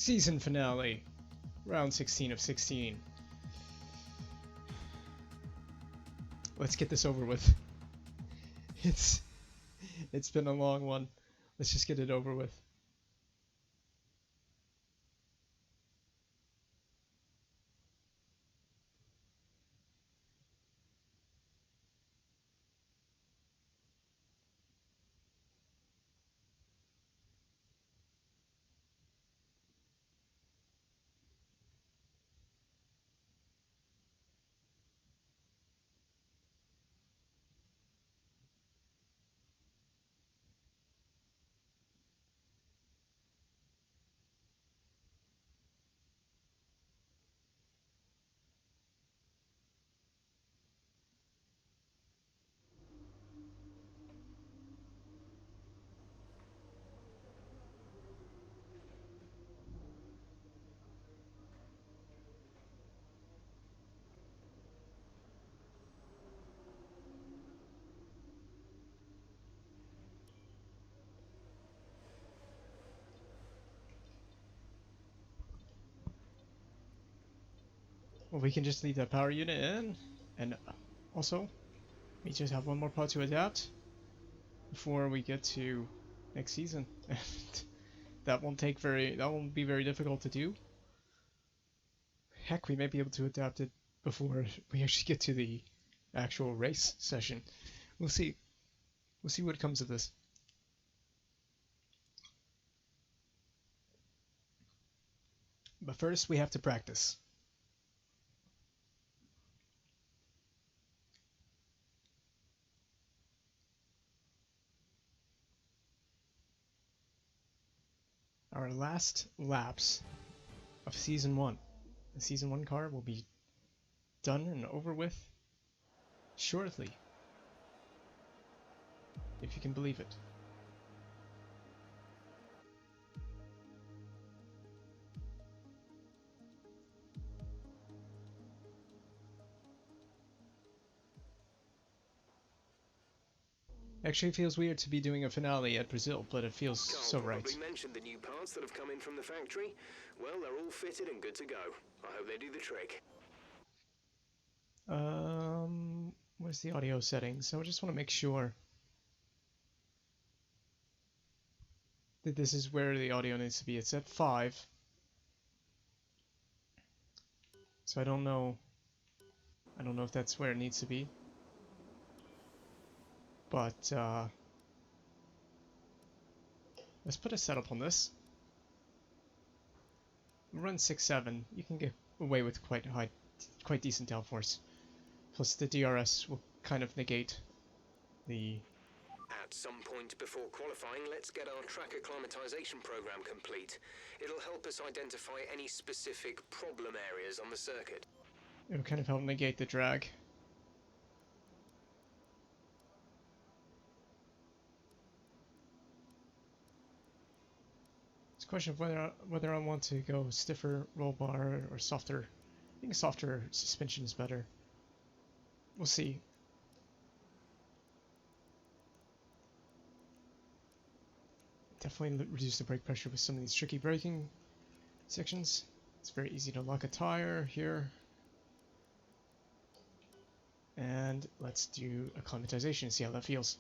Season finale. Round 16 of 16. Let's get this over with. It's been a long one. Let's just get it over with. Well, we can just leave that power unit in, and also, we just have one more part to adapt before we get to next season. That won't be very difficult to do. Heck, we may be able to adapt it before we actually get to the actual race session. We'll see. We'll see what comes of this. But first, we have to practice. Our last laps of Season 1. The Season 1 car will be done and over with shortly. If you can believe it. Actually, it feels weird to be doing a finale at Brazil, but it feels so right. Carl mentioned the new parts that have come in from the factory. Well, they're all fitted and good to go. I hope they do the trick. Where's the audio settings? So I just want to make sure that this is where the audio needs to be. It's at 5. So I don't know if that's where it needs to be. But let's put a setup on this. Run 6-7. You can get away with quite decent downforce. Plus the DRS will kind of negate the... At some point before qualifying, let's get our track acclimatization program complete. It'll help us identify any specific problem areas on the circuit. It'll kind of help negate the drag. It's a question of whether I want to go stiffer roll bar or softer. I think softer suspension is better. We'll see. Definitely reduce the brake pressure with some of these tricky braking sections. It's very easy to lock a tire here. And let's do acclimatization and see how that feels.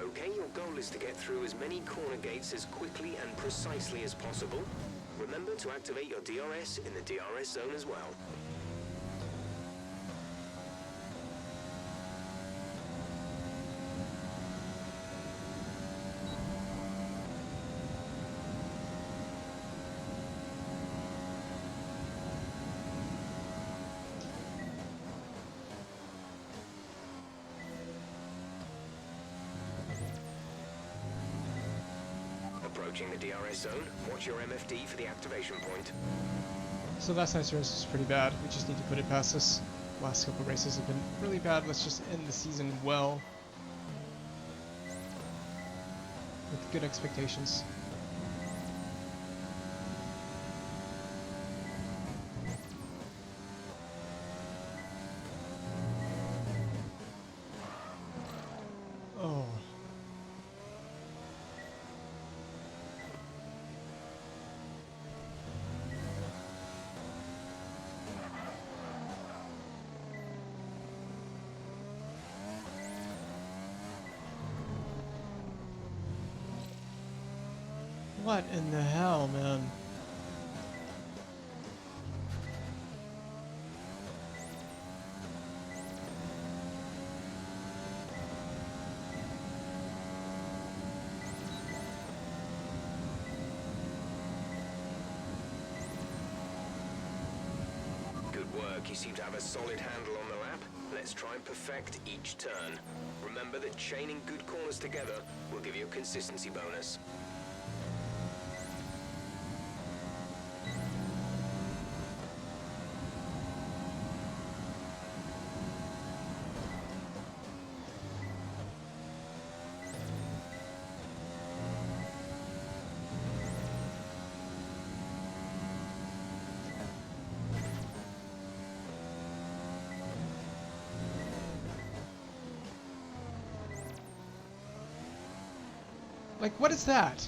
Okay, your goal is to get through as many corner gates as quickly and precisely as possible. Remember to activate your DRS in the DRS zone as well. Approaching the DRS zone, watch your MFD for the activation point. So last night's race was pretty bad. We just need to put it past us. Last couple races have been really bad. Let's just end the season well. With good expectations. What in the hell, man? Good work. You seem to have a solid handle on the lap. Let's try and perfect each turn. Remember that chaining good corners together will give you a consistency bonus. Like, what is that?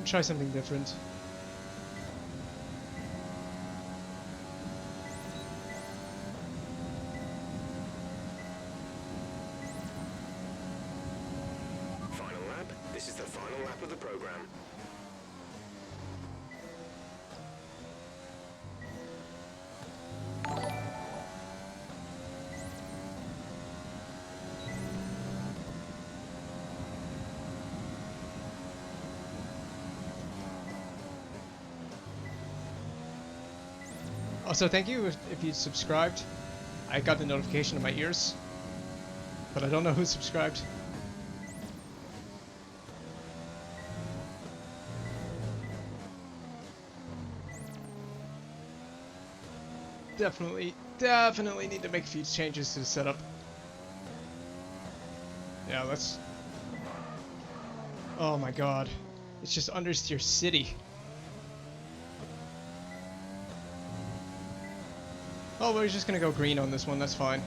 Try something different. Final lap. This is the final lap of the program. Also, thank you if you subscribed. I got the notification in my ears, but I don't know who subscribed. Definitely need to make a few changes to the setup. Yeah, let's... Oh my god. It's just understeer city. Oh, we're just gonna go green on this one, that's fine.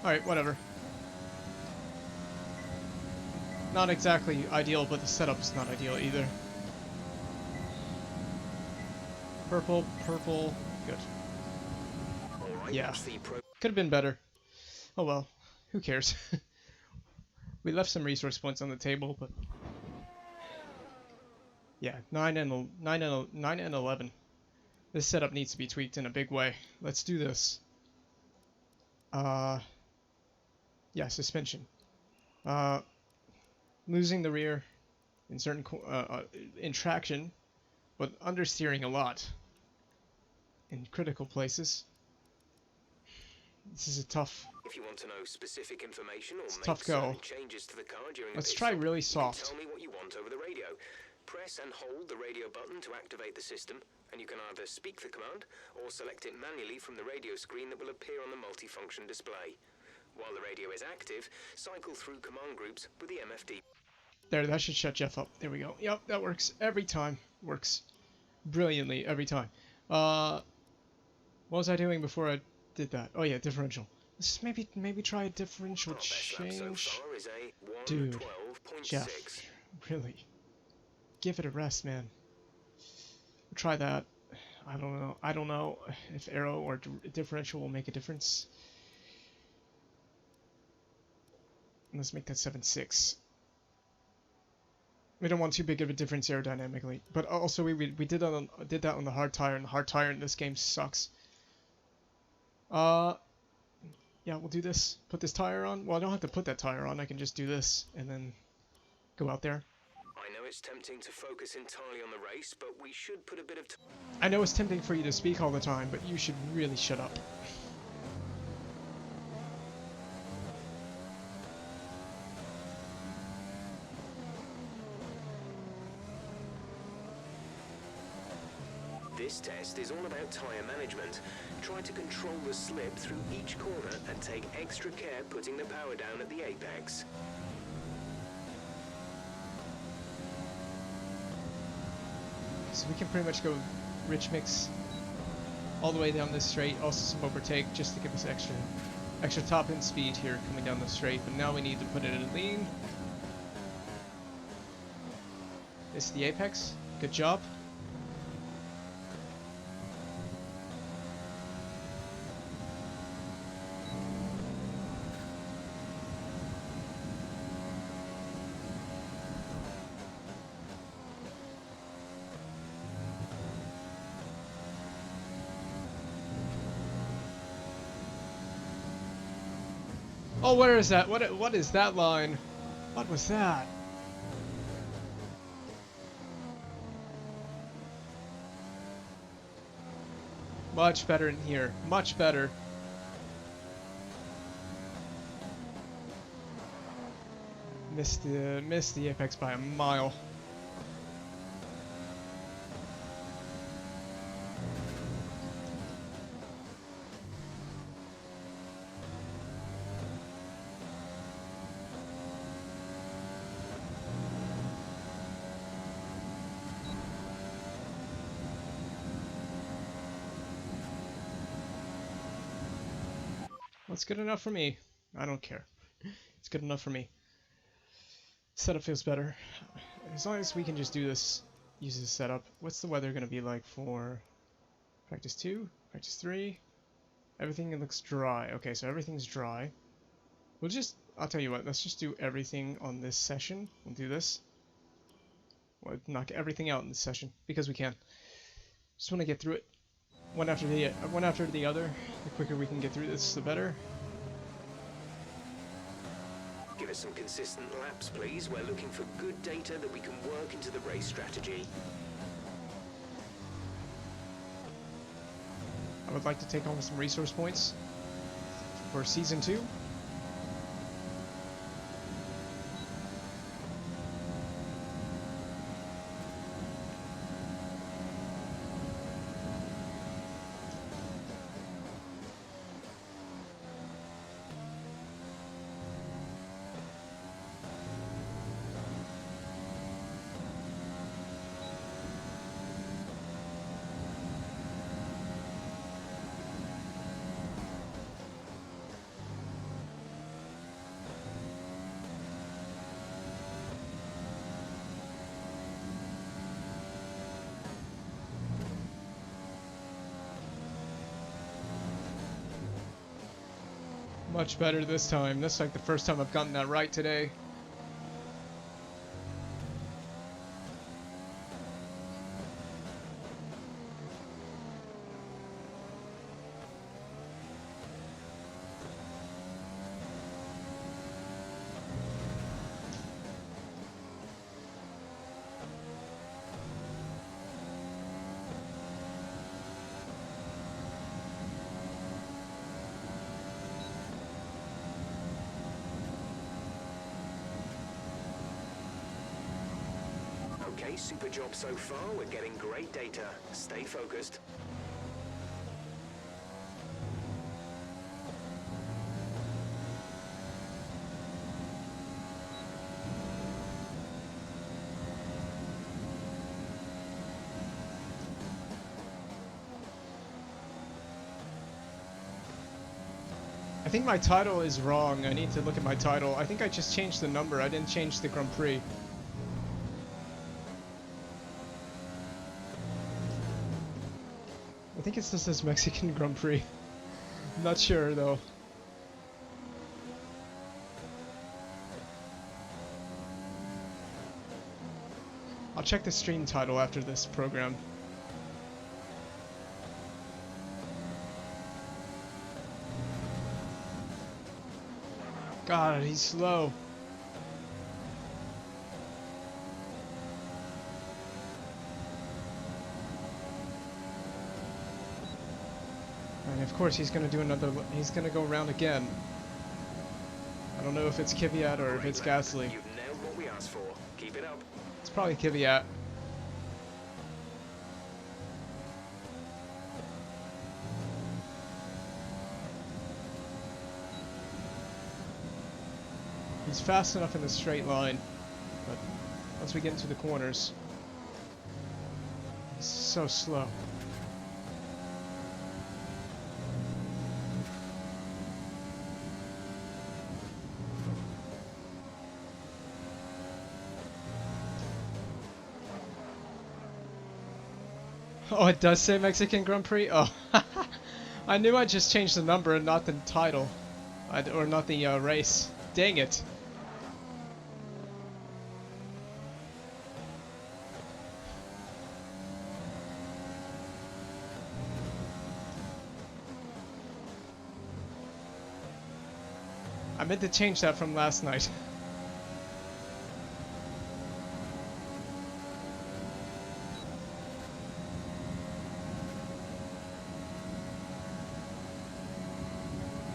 Alright, whatever. Not exactly ideal, but the setup's not ideal either. Purple, purple, good. Yeah, could have been better. Oh well, who cares? We left some resource points on the table, but yeah, 9 and 11. This setup needs to be tweaked in a big way. Let's do this. Yeah, suspension. Losing the rear in certain in traction, but understeering a lot in critical places. This is a tough. If you want to know specific information or make tough go. certain changes to the car during Let's the pit try stop, really you soft. can tell me what you want over the radio. Press and hold the radio button to activate the system, and you can either speak the command or select it manually from the radio screen that will appear on the multifunction display. While the radio is active, cycle through command groups with the MFD. There, that should shut Jeff up. There we go. Yep, that works every time. Works brilliantly every time. What was I doing before I did that? Oh yeah, differential. Let's maybe try a differential change. So far is a Dude, 112.6. Jeff, really, give it a rest, man. Try that. I don't know if aero or differential will make a difference. Let's make that 7.6. We don't want too big of a difference aerodynamically, but also we did that on the hard tire, and the hard tire in this game sucks. Yeah, we'll do this. Put this tire on. Well, I don't have to put that tire on. I can just do this and then go out there. I know it's tempting to focus entirely on the race, but we should put a bit of I know it's tempting for you to speak all the time, but you should really shut up. This test is all about tyre management. Try to control the slip through each corner and take extra care putting the power down at the apex. So we can pretty much go rich mix all the way down this straight. Also some overtake just to give us extra top end speed here coming down the straight. But now we need to put it in lean. This is the apex. Good job. Oh, where is that? What is that line? What was that? Much better in here. Much better. Missed the apex by a mile. That's good enough for me. I don't care. It's good enough for me. Setup feels better. As long as we can just do this, use this setup. What's the weather going to be like for practice 2, practice 3? Everything looks dry. Okay, so everything's dry. I'll tell you what, let's just do everything on this session. We'll do this. We'll knock everything out in this session, because we can. Just want to get through it. One after the other. The quicker we can get through this, the better. Give us some consistent laps, please. We're looking for good data that we can work into the race strategy. I would like to take home some resource points for Season 2. Much better this time. That's like the first time I've gotten that right today. Okay, super job so far. We're getting great data. Stay focused. I think my title is wrong. I need to look at my title. I think I just changed the number. I didn't change the Grand Prix. I think it's just this Mexican Grand Prix. I'm not sure though. I'll check the stream title after this program. God, he's slow. And of course he's gonna do another, he's gonna go around again. I don't know if it's Kvyat or if it's Gasly. You've nailed what we asked for. Keep it up. It's probably Kvyat. He's fast enough in the straight line, but once we get into the corners, he's so slow. Oh, it does say Mexican Grand Prix? Oh, I knew I just changed the number and not the title. Or not the race. Dang it. I meant to change that from last night.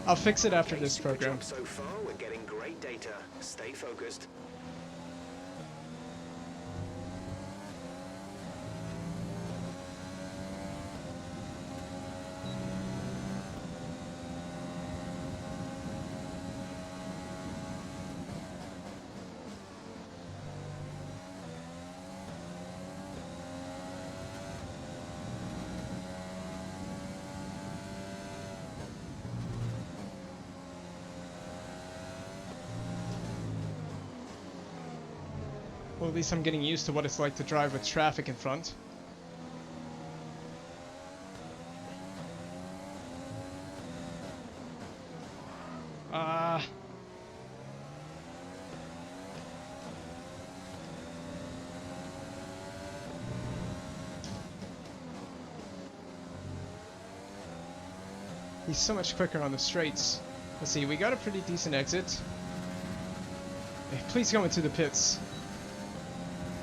I'll fix it after this program. So far, we're getting great data. Stay focused. Well, at least I'm getting used to what it's like to drive with traffic in front. He's so much quicker on the straights. Let's see, we got a pretty decent exit. Hey, please go into the pits.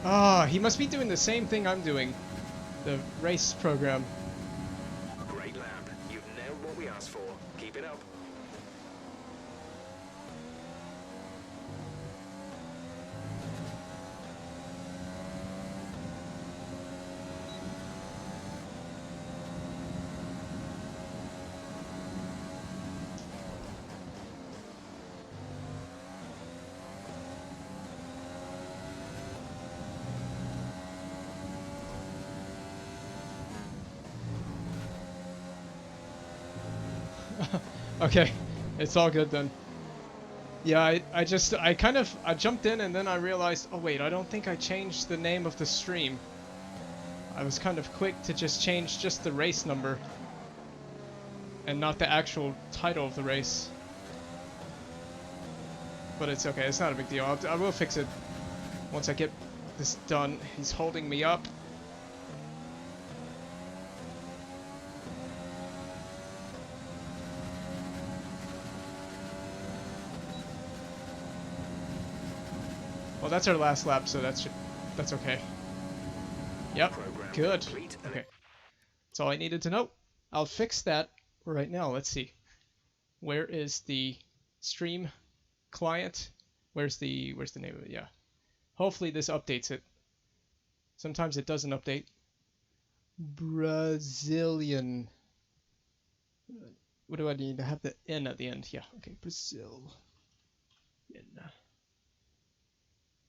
Ah, he must be doing the same thing I'm doing. The race program. Great lap. You've nailed what we asked for. Keep it up. Okay, it's all good then. Yeah, I jumped in and then I realized, oh wait, I don't think I changed the name of the stream. I was kind of quick to just change just the race number and not the actual title of the race. But it's okay, it's not a big deal. I will fix it once I get this done. He's holding me up. Well, that's our last lap, so that's okay. Yep, good. Okay, that's all I needed to know. I'll fix that right now. Let's see. Where is the stream client? Where's the name of it? Yeah. Hopefully this updates it. Sometimes it doesn't update. Brazilian. What do I need? I have the N at the end. Yeah. Okay. Brazil.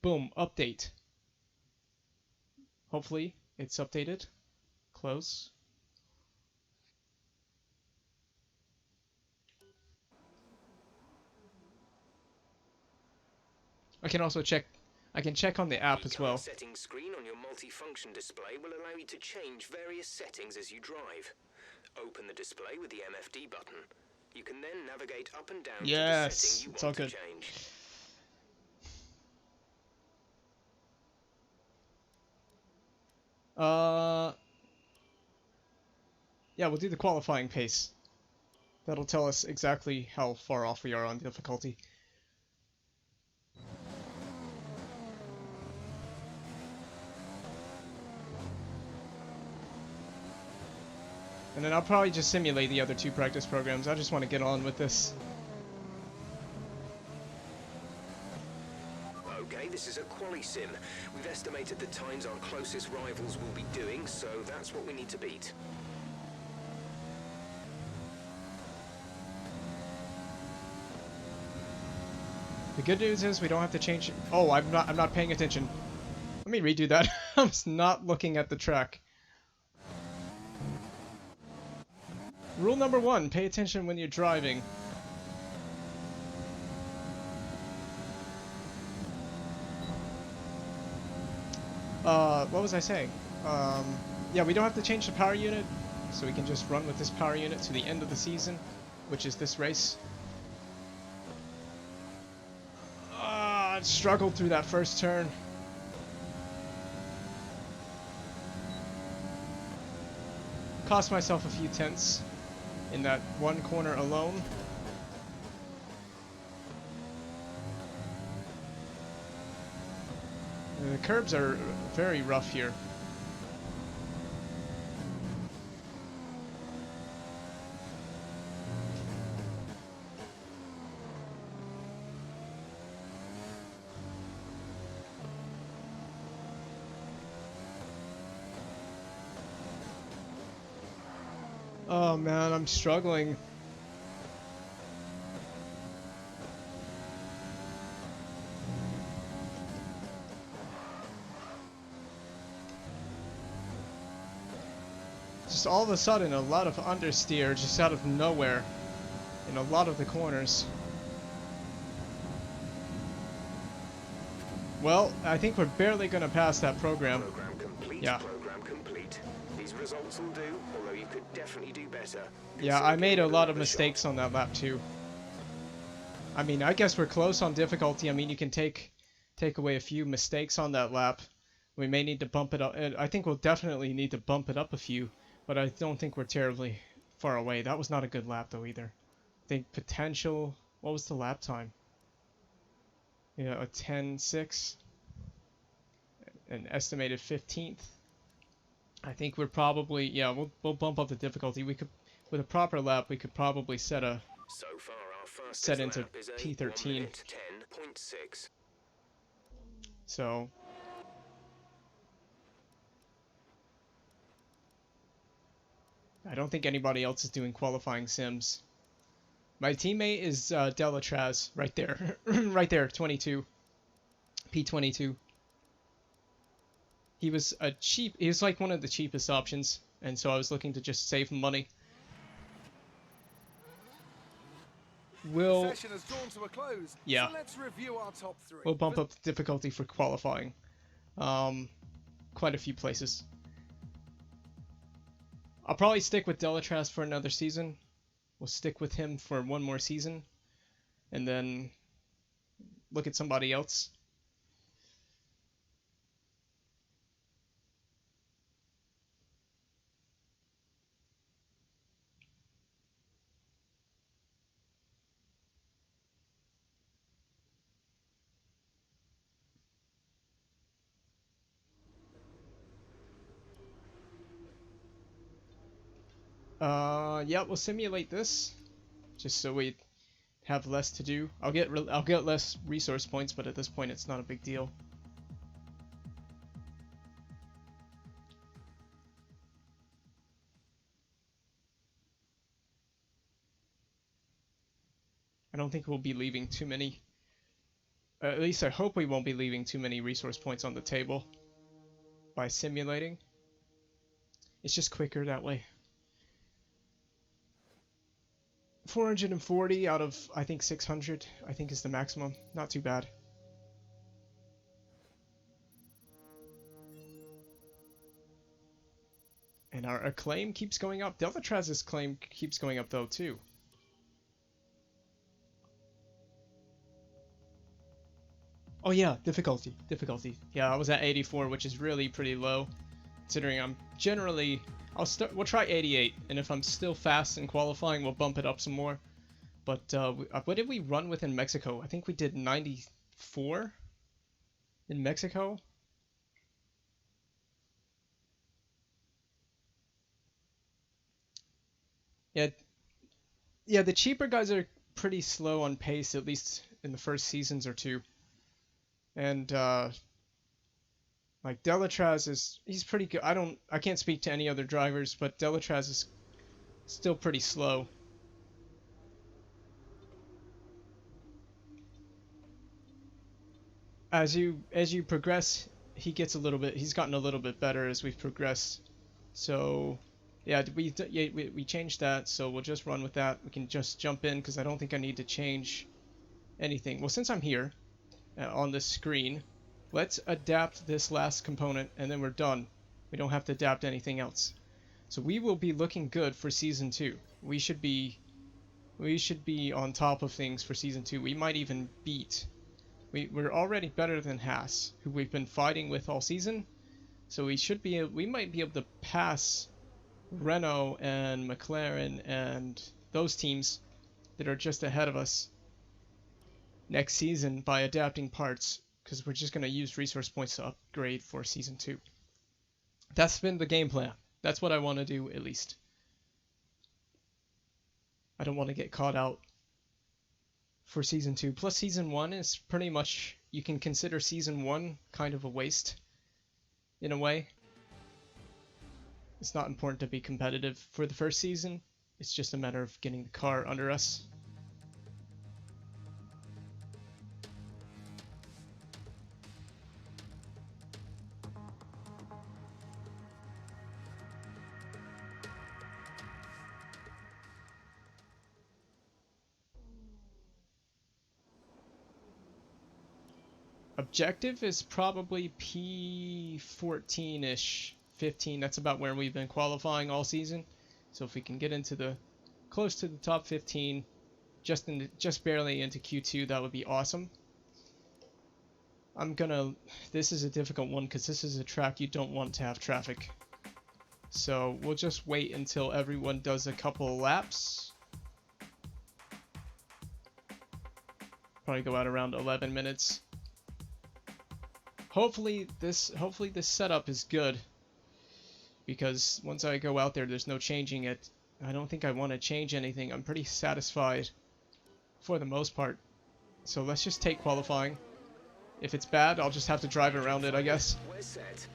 Boom. Update. Hopefully it's updated. Close. I can also check. I can check on the app as well. The settings screen on your multifunction display will allow you to change various settings as you drive. Open the display with the MFD button. You can then navigate up and down to the setting you want to change. Yeah, we'll do the qualifying pace. That'll tell us exactly how far off we are on difficulty. And then I'll probably just simulate the other two practice programs. I just want to get on with this. Okay, this is a quali sim. We've estimated the times our closest rivals will be doing, so that's what we need to beat. The good news is we don't have to change. Oh, I'm not paying attention. Let me redo that. I was not looking at the track. Rule number 1, pay attention when you're driving. What was I saying? yeah, we don't have to change the power unit, so we can just run with this power unit to the end of the season, which is this race. I struggled through that first turn. Cost myself a few tenths in that one corner alone. The curbs are very rough here. Oh man, I'm struggling. Just all of a sudden, a lot of understeer just out of nowhere in a lot of the corners. Well, I think we're barely gonna pass that program. Program complete. Yeah. Program complete. These results will do, although you could definitely do better. Yeah, Consider I made a giving it lot of another mistakes shot. on that lap too. I mean, I guess we're close on difficulty. I mean, you can take away a few mistakes on that lap. We may need to bump it up. I think we'll definitely need to bump it up a few, but I don't think we're terribly far away. That was not a good lap though either. I think potential. What was the lap time? Yeah, a 10.6. An estimated 15th. I think we're probably, yeah, we'll bump up the difficulty. We could, with a proper lap, we could probably set So far, our fastest into lap is a 1 P13. minute 10.6. So I don't think anybody else is doing qualifying sims. My teammate is Delatraz right there, right there, 22, P22. He was he was like one of the cheapest options, and so I was looking to just save money. The session has drawn to a close, Yeah, so let's review our top three. we'll bump up the difficulty for qualifying. Quite a few places. I'll probably stick with Delatraz for another season. We'll stick with him for one more season, and then look at somebody else. Yeah, we'll simulate this, just so we have less to do. I'll get less resource points, but at this point it's not a big deal. I don't think we'll be leaving too many. At least I hope we won't be leaving too many resource points on the table by simulating. It's just quicker that way. 440 out of, I think, 600, I think is the maximum. Not too bad. And our acclaim keeps going up. Delatraz's claim keeps going up though too. Oh yeah, difficulty. Yeah, I was at 84, which is really pretty low, considering I'm generally. We'll try 88, and if I'm still fast in qualifying, we'll bump it up some more. But what did we run with in Mexico? I think we did 94 in Mexico. Yeah, the cheaper guys are pretty slow on pace, at least in the first seasons or two. And like Delatraz he's pretty good. I can't speak to any other drivers, but Delatraz is still pretty slow. As you progress, he's gotten a little bit better as we've progressed. So yeah, we changed that, so we'll just run with that. We can just jump in because I don't think I need to change anything. Well, since I'm here on this screen, let's adapt this last component and then we're done. We don't have to adapt anything else. So we will be looking good for Season 2. We should be on top of things for Season 2. We might even beat. We're already better than Haas, who we've been fighting with all season. So we might be able to pass Renault and McLaren and those teams that are just ahead of us next season by adapting parts, because we're just going to use resource points to upgrade for Season 2. That's been the game plan. That's what I want to do, at least. I don't want to get caught out for Season 2. Plus, Season 1 is pretty much... You can consider Season 1 kind of a waste, in a way. It's not important to be competitive for the first season. It's just a matter of getting the car under us. Objective is probably P14-ish, 15. That's about where we've been qualifying all season. So if we can get into the close to the top 15, just barely into Q2, that would be awesome. This is a difficult one because this is a track you don't want to have traffic. So we'll just wait until everyone does a couple laps. Probably go out around 11 minutes. Hopefully this setup is good, because once I go out there, there's no changing it. I don't think I want to change anything. I'm pretty satisfied for the most part. So let's just take qualifying. If it's bad, I'll just have to drive around it, I guess. We're set.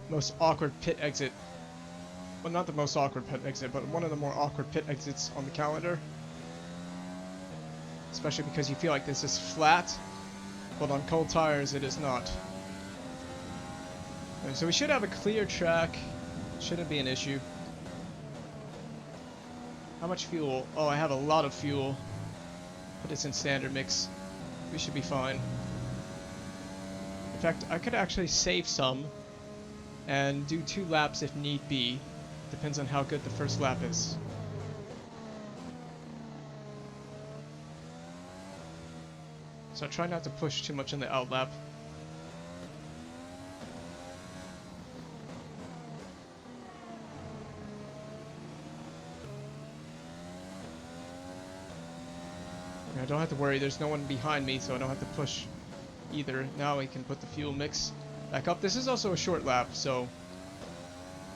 Most awkward pit exit. Well, not the most awkward pit exit, but one of the more awkward pit exits on the calendar. Especially because you feel like this is flat, but on cold tires it is not. And so we should have a clear track. Shouldn't be an issue. How much fuel? Oh, I have a lot of fuel. But it's in standard mix. We should be fine. In fact, I could actually save some and do 2 laps if need be. Depends on how good the first lap is. So I try not to push too much in the out lap. I don't have to worry, there's no one behind me, so I don't have to push either. Now we can put the fuel mix back up. This is also a short lap, so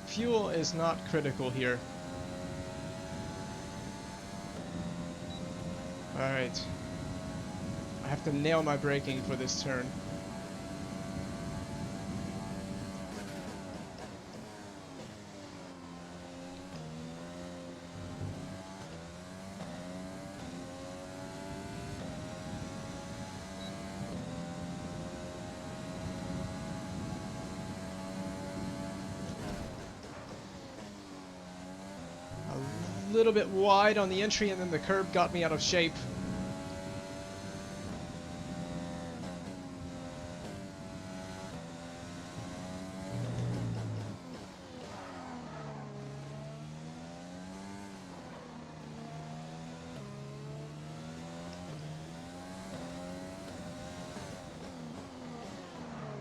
fuel is not critical here. Alright. I have to nail my braking for this turn. A little bit wide on the entry, and then the curb got me out of shape.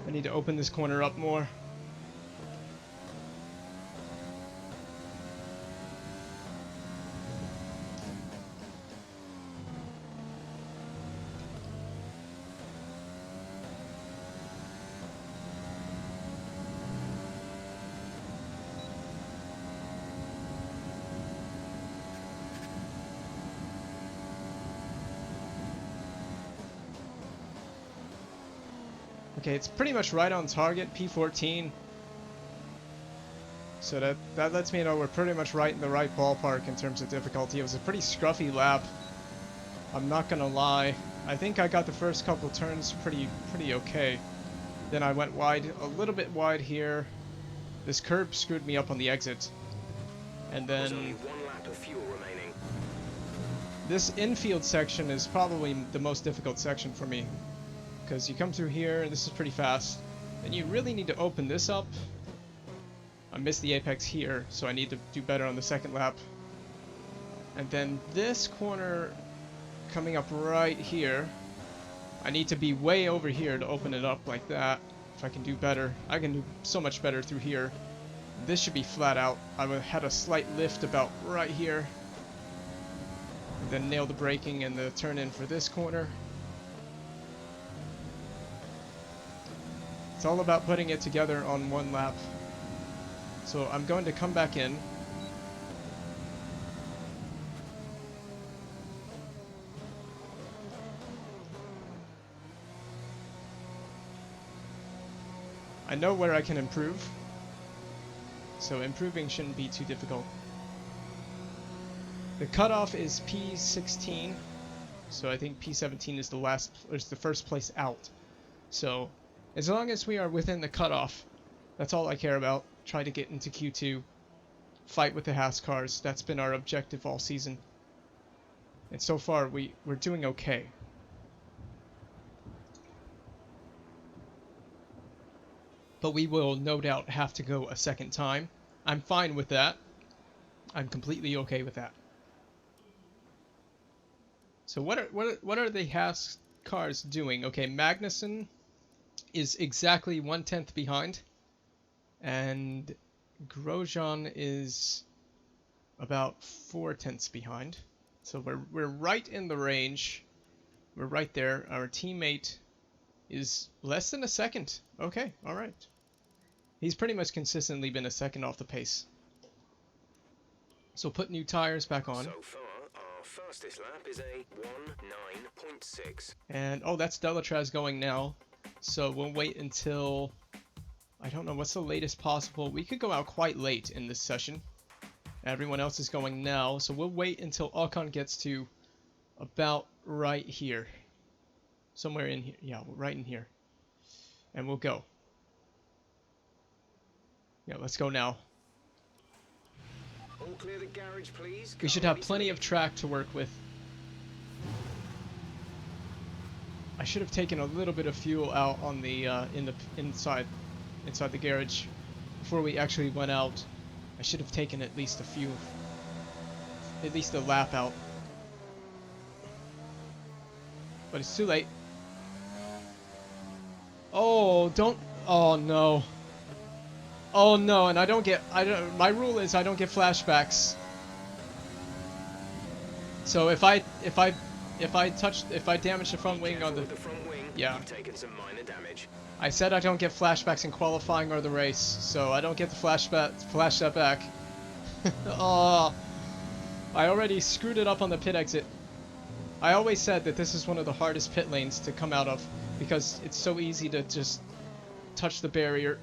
I need to open this corner up more. Okay, it's pretty much right on target, P14. So that lets me know we're pretty much right in the right ballpark in terms of difficulty. It was a pretty scruffy lap, I'm not gonna lie. I think I got the first couple turns pretty okay. Then I went wide, a little bit wide here. This curb screwed me up on the exit. And There's only then one lap of fuel remaining. this infield section is probably the most difficult section for me. Because you come through here, and this is pretty fast. Then you really need to open this up. I missed the apex here, so I need to do better on the second lap. And then this corner coming up right here, I need to be way over here to open it up like that. If I can do better, I can do so much better through here. This should be flat out. I had a slight lift about right here. And then nail the braking and the turn in for this corner. It's all about putting it together on one lap. So I'm going to come back in. I know where I can improve. So improving shouldn't be too difficult. The cutoff is P16. So I think P17 is the first place out. So as long as we are within the cutoff, that's all I care about. Try to get into Q2, fight with the Haas cars. That's been our objective all season. And so far, we're doing okay. But we will no doubt have to go a second time. I'm fine with that. I'm completely okay with that. So what are the Haas cars doing? Okay, Magnussen is exactly 1/10 behind. And Grosjean is about 4/10 behind. So we're right in the range. We're right there. Our teammate is less than a second. Okay, all right. He's pretty much consistently been a second off the pace. So put new tires back on. So far, our fastest lap is a 1:09.6. And oh, that's Delatraz going now. So we'll wait until, I don't know, what's the latest possible? We could go out quite late in this session. Everyone else is going now, so we'll wait until Ocon gets to about right here. Somewhere in here. Yeah, right in here. And we'll go. Yeah, let's go now. All clear the garage, please. We should have plenty of track to work with. I should have taken a little bit of fuel out on the inside the garage before we actually went out. I should have taken at least a lap out. But it's too late. Oh, don't. Oh no. Oh no, and my rule is I don't get flashbacks. So if I damage the front wing on the front wing, yeah. You've taken some minor damage. I said I don't get flashbacks in qualifying or the race, so I don't get the flash that back. Oh, I already screwed it up on the pit exit. I always said that this is one of the hardest pit lanes to come out of because it's so easy to just touch the barrier.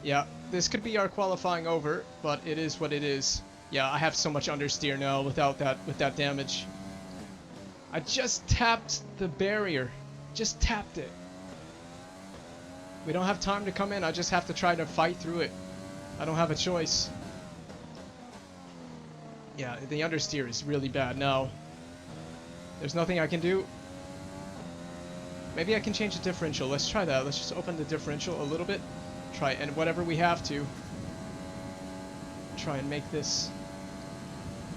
Yeah, this could be our qualifying over, but it is what it is. Yeah, I have so much understeer now with that damage. I just tapped the barrier. Just tapped it. We don't have time to come in. I just have to try to fight through it. I don't have a choice. Yeah, the understeer is really bad now. There's nothing I can do. Maybe I can change the differential. Let's try that. Let's just open the differential a little bit. Try and whatever we have to. Try and make this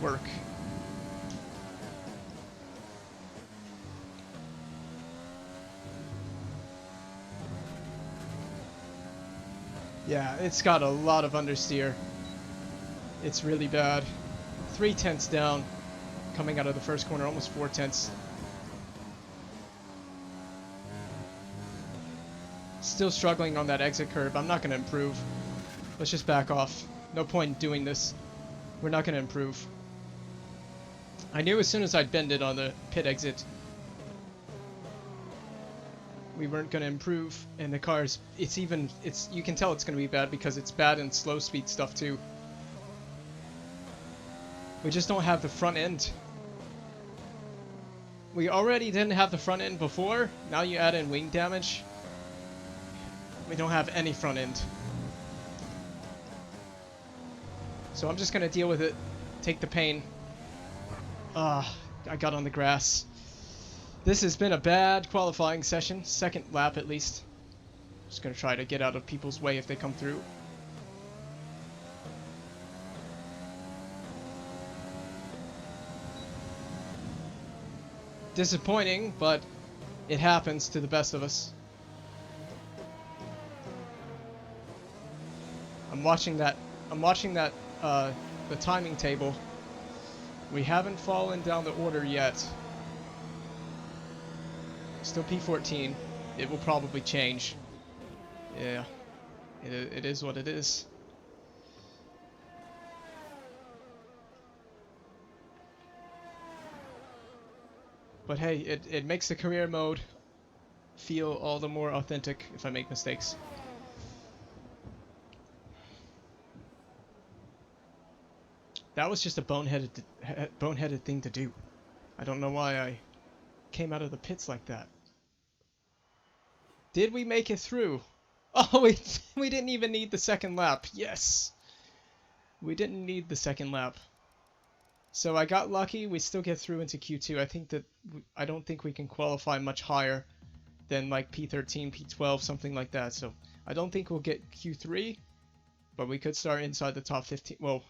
work. Yeah, it's got a lot of understeer. It's really bad. 3/10 down coming out of the first corner, almost 4/10. Still struggling on that exit curve. I'm not going to improve. Let's just back off. No point in doing this. We're not going to improve. I knew as soon as I'd bend it on the pit exit, we weren't going to improve. And the cars, you can tell it's going to be bad because it's bad in slow speed stuff too. We just don't have the front end. We already didn't have the front end before. Now you add in wing damage. We don't have any front end. So I'm just gonna deal with it. Take the pain. I got on the grass. This has been a bad qualifying session. Second lap at least. Just gonna try to get out of people's way if they come through. Disappointing, but it happens to the best of us. I'm watching that the timing table. We haven't fallen down the order yet. Still P14. It will probably change. Yeah. It is what it is. But hey, it makes the career mode feel all the more authentic if I make mistakes. That was just a boneheaded thing to do. I don't know why I came out of the pits like that. Did we make it through? Oh, we didn't even need the second lap. Yes. We didn't need the second lap. So I got lucky. We still get through into Q2. I don't think we can qualify much higher than like P13, P12, something like that. So I don't think we'll get Q3, but we could start inside the top 15. Well,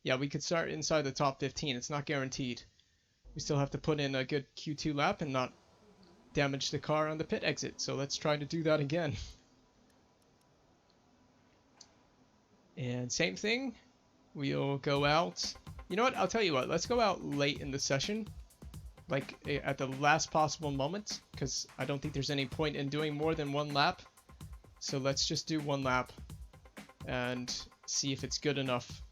yeah, we could start inside the top 15. It's not guaranteed. We still have to put in a good Q2 lap and not damage the car on the pit exit. So let's try to do that again. And same thing. We'll go out. You know what? I'll tell you what. Let's go out late in the session. Like at the last possible moment. Because I don't think there's any point in doing more than one lap. So let's just do one lap. And see if it's good enough.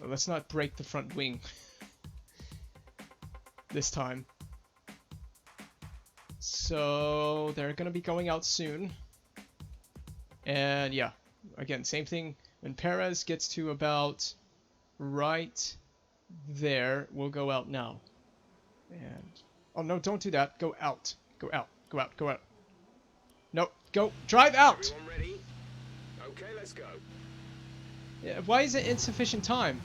Let's not break the front wing this time. So they're going to be going out soon. And yeah, again, same thing. When Perez gets to about right there, we'll go out now. And oh no, don't do that. Go out. Go out. Go out. Go out. No, go. Drive out. Everyone ready? Okay, let's go. Yeah, why is it insufficient time?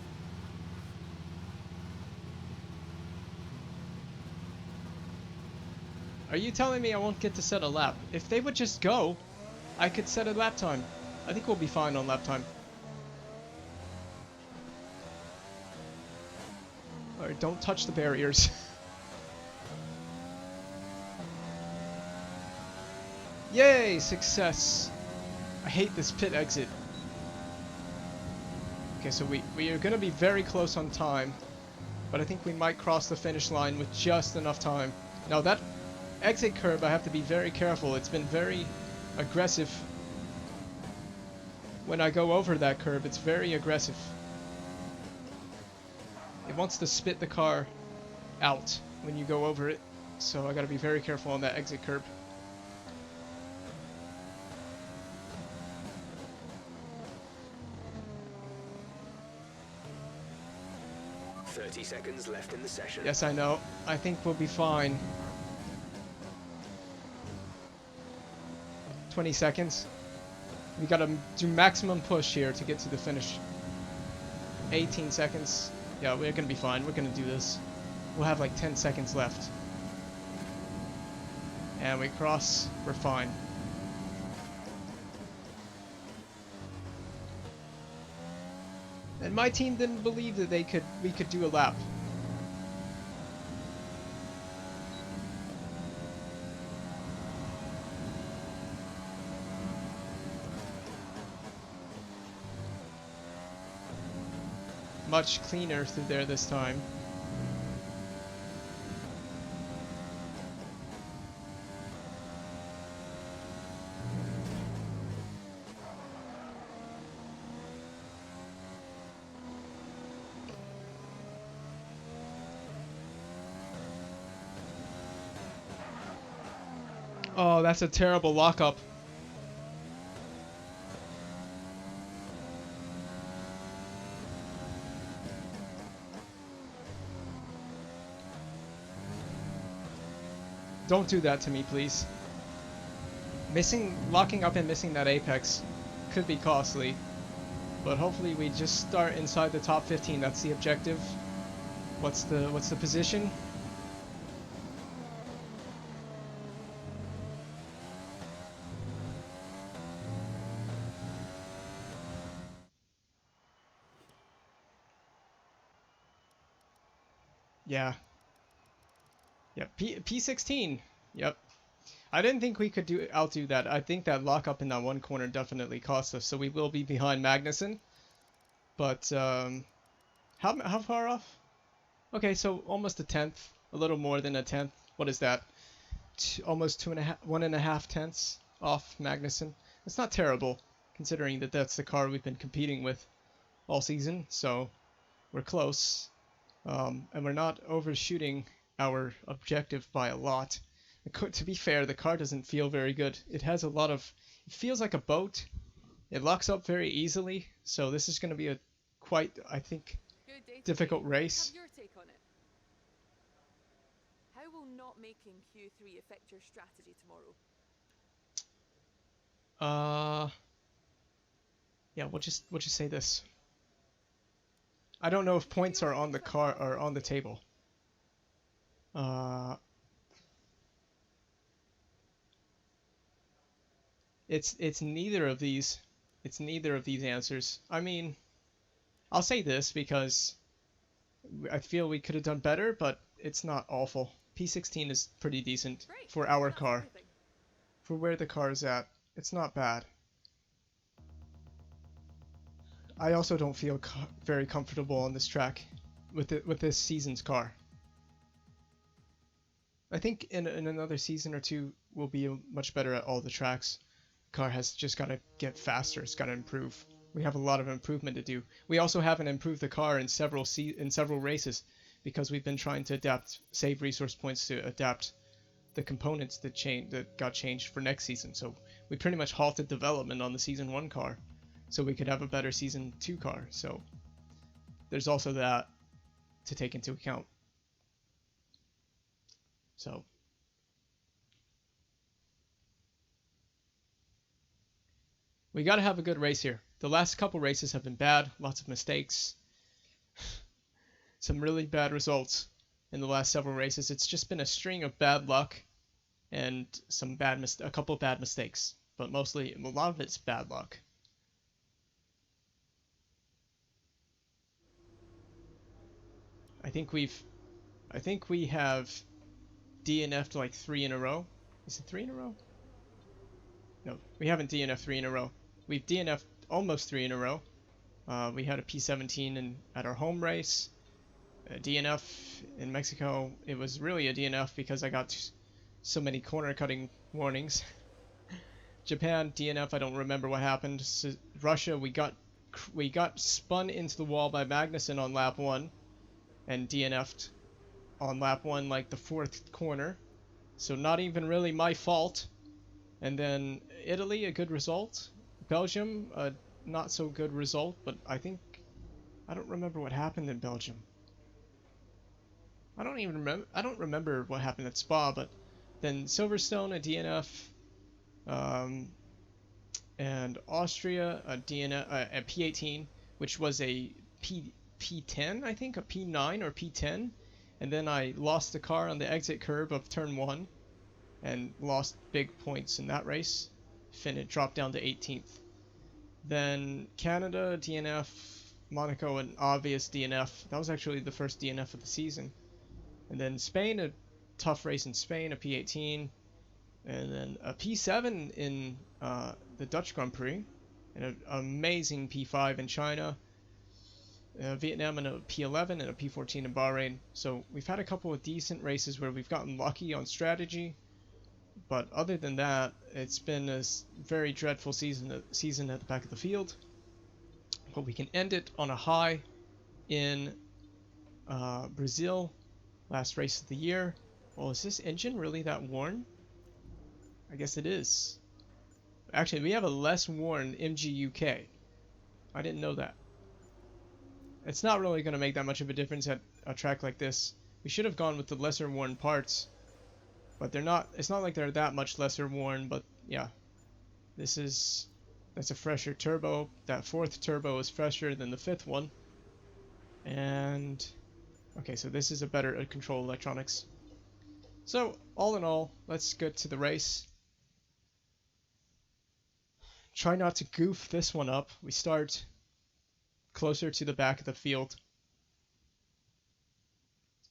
Are you telling me I won't get to set a lap? If they would just go, I could set a lap time. I think we'll be fine on lap time. Alright, don't touch the barriers. Yay! Success! I hate this pit exit. Okay, so we are going to be very close on time. But I think we might cross the finish line with just enough time. Now that exit curb, I have to be very careful. It's been very aggressive. When I go over that curb, it's very aggressive. It wants to spit the car out when you go over it. So I gotta be very careful on that exit curb. "30 seconds left in the session." Yes, I know. I think we'll be fine. 20 seconds. We gotta do maximum push here to get to the finish. 18 seconds. Yeah, we're gonna be fine. We're gonna do this. We'll have like 10 seconds left. And we cross. We're fine. And my team didn't believe that we could do a lap. Much cleaner through there this time. Oh, that's a terrible lockup. Don't do that to me, please. Locking up and missing that apex could be costly, but hopefully we just start inside the top 15. That's the objective. What's the position? Yeah. Yep. P16. Yep. I didn't think we could outdo that. I think that lockup in that one corner definitely cost us, so we will be behind Magnussen. But how far off? Okay, so almost a tenth, a little more than a tenth. What is that? Almost 1.5 tenths off Magnussen. It's not terrible, considering that that's the car we've been competing with all season. So we're close, and we're not overshooting our objective by a lot. To be fair, the car doesn't feel very good. It has a lot of... It feels like a boat. It locks up very easily, so this is going to be a quite, I think, difficult race. Have your take on it. How will not making Q3 affect your strategy tomorrow? Yeah, we'll just say this. I don't know if points are on the car or on the table. It's neither of these. It's neither of these answers. I mean, I'll say this because I feel we could have done better, but it's not awful. P16 is pretty decent for our car. For where the car is at, it's not bad. I also don't feel very comfortable on this track with this season's car. I think in another season or two we'll be much better at all the tracks. Car has just got to get faster. It's got to improve. We have a lot of improvement to do. We also haven't improved the car in several races because we've been trying to save resource points to adapt the components that got changed for next season. So we pretty much halted development on the season 1 car so we could have a better season 2 car. So there's also that to take into account. So we got to have a good race here. The last couple races have been bad, lots of mistakes, some really bad results in the last several races. It's just been a string of bad luck and a couple of bad mistakes, but mostly a lot of it's bad luck. I think we have DNF'd like 3 in a row. Is it 3 in a row? No, we haven't DNF'd 3 in a row. We've DNF'd almost 3 in a row. We had a P17 at our home race. A DNF in Mexico. It was really a DNF because I got so many corner cutting warnings. Japan DNF, I don't remember what happened. Russia, we got spun into the wall by Magnussen on lap 1 and DNF'd on lap 1 like the 4th corner. So not even really my fault. And then Italy, a good result. Belgium, a not so good result, but I don't remember what happened in Belgium. I don't remember what happened at Spa, but then Silverstone, a DNF, and Austria, a DNF, a P18, which was a P10, I think, a P9 or P10, and then I lost the car on the exit curb of turn 1, and lost big points in that race. It dropped down to 18th. Then Canada, DNF, Monaco, an obvious DNF. That was actually the first DNF of the season. And then Spain, a tough race in Spain, a P18. And then a P7 in the Dutch Grand Prix. And an amazing P5 in China. Vietnam and a P11 and a P14 in Bahrain. So we've had a couple of decent races where we've gotten lucky on strategy. But other than that, it's been a very dreadful season at the back of the field. But we can end it on a high in Brazil, last race of the year. Well, is this engine really that worn? I guess it is. Actually, we have a less worn MG UK. I didn't know that. It's not really going to make that much of a difference at a track like this. We should have gone with the lesser worn parts. But they're not, it's not like they're that much lesser worn, but yeah, That's a fresher turbo. That fourth turbo is fresher than the fifth one. And okay, so this is a better control electronics. So all in all, let's get to the race. Try not to goof this one up. We start closer to the back of the field.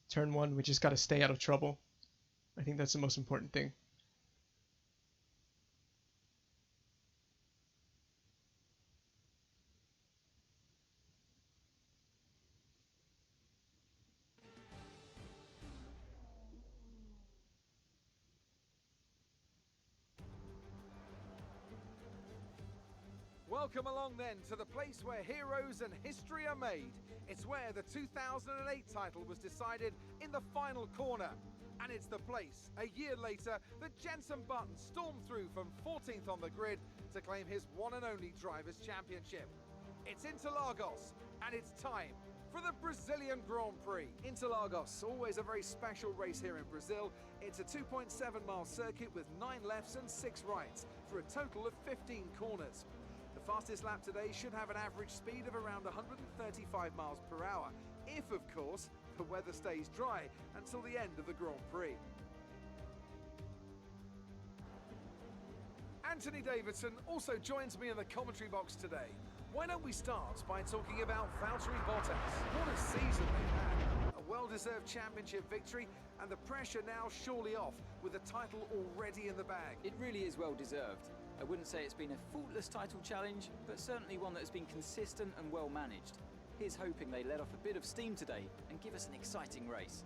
Turn 1, we just got to stay out of trouble. I think that's the most important thing. Welcome along then to the place where heroes and history are made. It's where the 2008 title was decided in the final corner. And it's the place, a year later, that Jenson Button stormed through from 14th on the grid to claim his one and only Drivers' Championship. It's Interlagos, and it's time for the Brazilian Grand Prix. Interlagos, always a very special race here in Brazil. It's a 2.7-mile circuit with 9 lefts and 6 rights for a total of 15 corners. The fastest lap today should have an average speed of around 135 miles per hour, if, of course, the weather stays dry until the end of the Grand Prix. Anthony Davidson also joins me in the commentary box today. Why don't we start by talking about Valtteri Bottas? What a season they've had. A well-deserved championship victory, and the pressure now surely off, with the title already in the bag. It really is well deserved. I wouldn't say it's been a faultless title challenge, but certainly one that has been consistent and well managed. Here's hoping they let off a bit of steam today and give us an exciting race.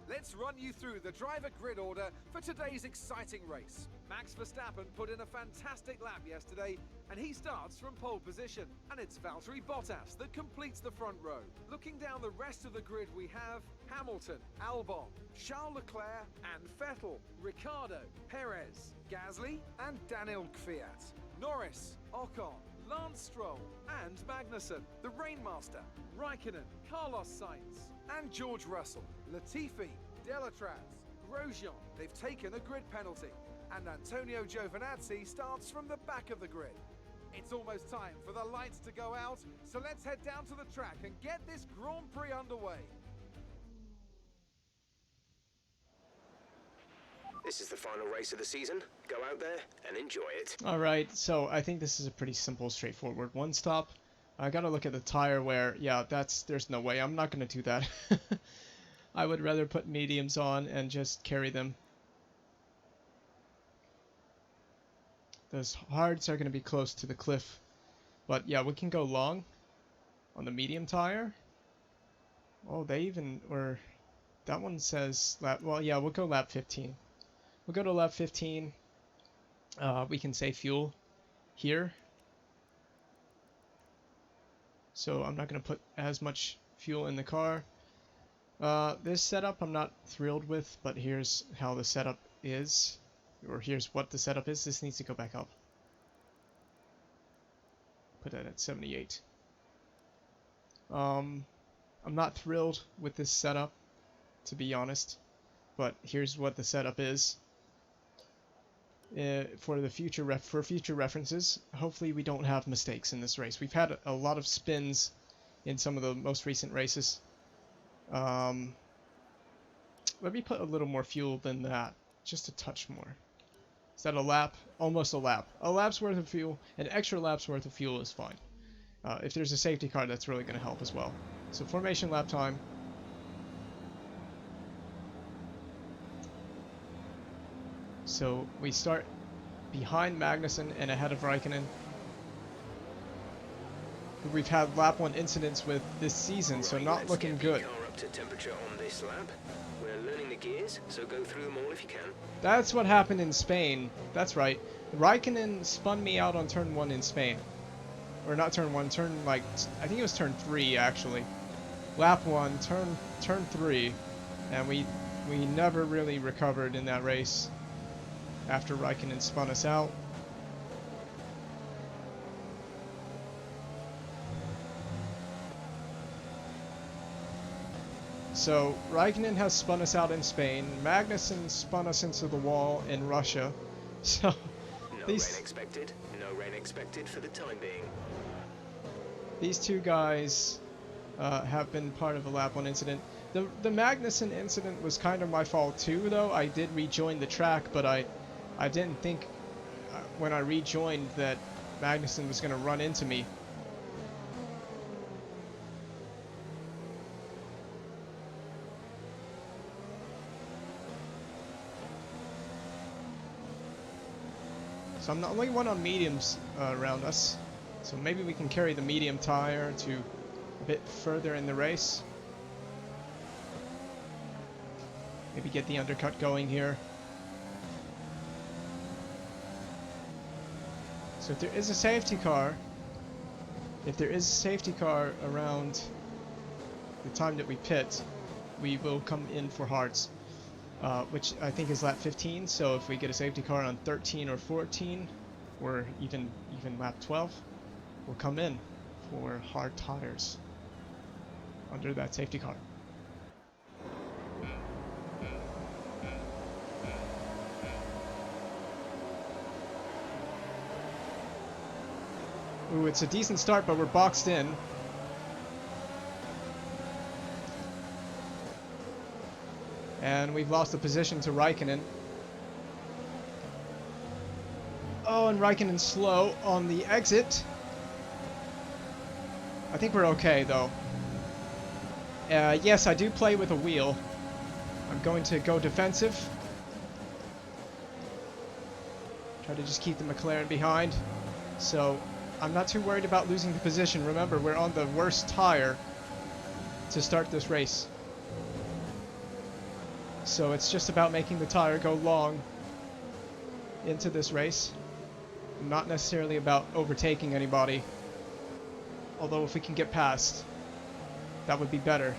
Let's run you through the driver grid order for today's exciting race. Max Verstappen put in a fantastic lap yesterday, and he starts from pole position. And it's Valtteri Bottas that completes the front row. Looking down the rest of the grid, we have Hamilton, Albon, Charles Leclerc and Vettel, Ricciardo, Perez, Gasly and Daniel Kvyat, Norris, Ocon, Lance Stroll and Magnussen, the Rainmaster, Raikkonen, Carlos Sainz and George Russell, Latifi, Delatraz, Grosjean. They've taken a grid penalty, and Antonio Giovinazzi starts from the back of the grid. It's almost time for the lights to go out, so let's head down to the track and get this Grand Prix underway. This is the final race of the season. Go out there and enjoy it. Alright, so I think this is a pretty simple, straightforward one stop. I gotta look at the tire wear. Yeah, there's no way. I'm not gonna do that. I would rather put mediums on and just carry them. Those hards are gonna be close to the cliff. But yeah, we can go long on the medium tire. Oh, they even were... That one says lap... Well, yeah, we'll go lap 15. We'll go to lap 15. We can save fuel here. So I'm not going to put as much fuel in the car. This setup I'm not thrilled with, but here's how the setup is. Or here's what the setup is. This needs to go back up. Put that at 78. I'm not thrilled with this setup, to be honest. But here's what the setup is. For the future future references, hopefully we don't have mistakes in this race. We've had a lot of spins in some of the most recent races. Let me put a little more fuel than that, just a touch more. Is that a lap? Almost a lap. A lap's worth of fuel, an extra lap's worth of fuel is fine. If there's a safety car, that's really going to help as well. So formation lap time. So we start behind Magnussen and ahead of Raikkonen, who we've had lap 1 incidents with this season, so not looking good. Car up to temperature on this lap. We're learning the gears, so go through them all if you can. That's what happened in Spain. That's right. Raikkonen spun me out on turn 1 in Spain. Or not turn 1, I think it was turn 3 actually. Lap 1, turn 3, and we never really recovered in that race. After Raikkonen spun us out. So Raikkonen has spun us out in Spain. Magnussen spun us into the wall in Russia. So No These- rain expected. No rain expected for the time being. These two guys have been part of a lap 1 incident. The Magnussen incident was kind of my fault too, though. I did rejoin the track, but I didn't think when I rejoined that Magnussen was going to run into me. So I'm the only one on mediums around us. So maybe we can carry the medium tire to a bit further in the race. Maybe get the undercut going here. So if there is a safety car, around the time that we pit, we will come in for hards, which I think is lap 15. So if we get a safety car on 13 or 14, or even lap 12, we'll come in for hard tires under that safety car. Ooh, it's a decent start, but we're boxed in. And we've lost the position to Raikkonen. Oh, and Raikkonen's slow on the exit. I think we're okay, though. Yes, I do play with a wheel. I'm going to go defensive. Try to just keep the McLaren behind. So I'm not too worried about losing the position. Remember, we're on the worst tire to start this race. So it's just about making the tire go long into this race. Not necessarily about overtaking anybody. Although if we can get past, that would be better.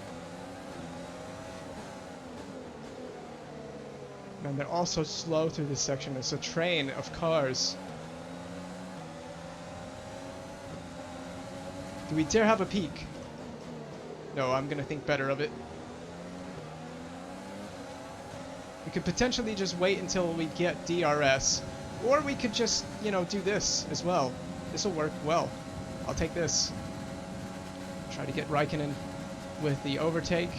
Man, they're all so slow through this section. It's a train of cars. Do we dare have a peak? No, I'm gonna think better of it. We could potentially just wait until we get DRS. Or we could just, you know, do this as well. This will work well. I'll take this. Try to get Raikkonen with the overtake.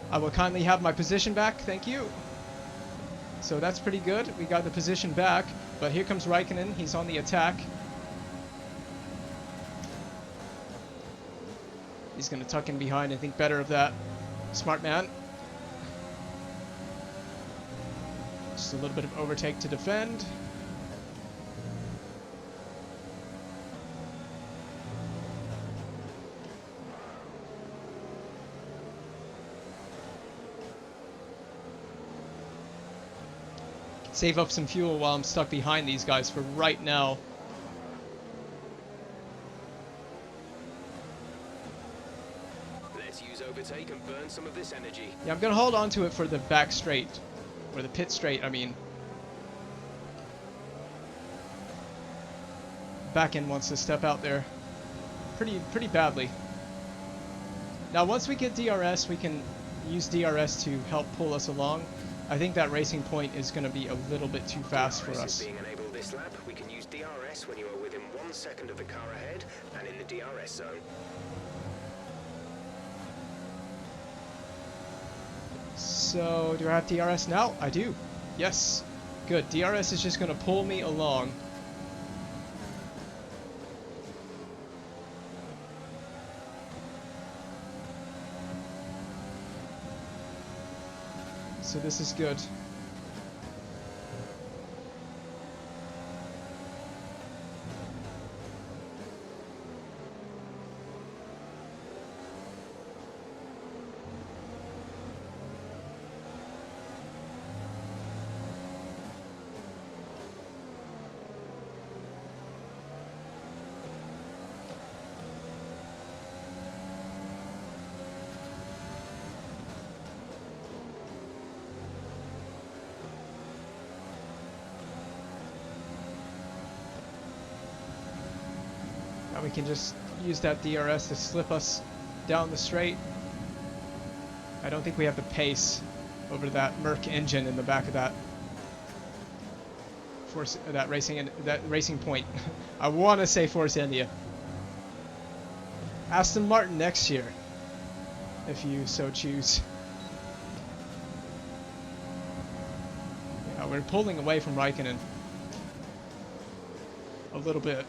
I will kindly have my position back, thank you. So that's pretty good. We got the position back, but here comes Raikkonen. He's on the attack. He's going to tuck in behind and think better of that. Smart man. Just a little bit of overtake to defend. Save up some fuel while I'm stuck behind these guys for right now. Let's use overtake and burn some of this energy. Yeah, I'm gonna hold on to it for the back straight. Or the pit straight, I mean. Back end wants to step out there pretty badly. Now once we get DRS, we can use DRS to help pull us along. I think that Racing Point is going to be a little bit too fast for DRS us. is being enabled this lap. We can use DRS when you are within 1 second of the car ahead and in the DRS zone. So, do I have DRS now? I do. Yes. Good. DRS is just going to pull me along. So this is good. Now we can just use that DRS to slip us down the straight. I don't think we have the pace over that Merc engine in the back of that racing point. I want to say Force India. Aston Martin next year, if you so choose. Yeah, we're pulling away from Raikkonen a little bit.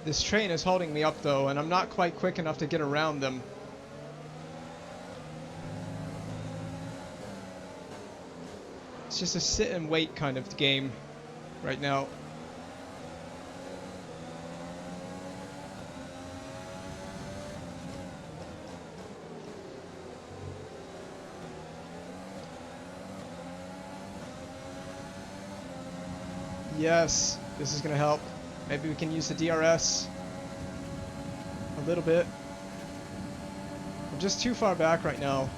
This train is holding me up though, and I'm not quite quick enough to get around them. It's just a sit and wait kind of game right now. Yes, this is gonna help. Maybe we can use the DRS a little bit. I'm just too far back right now.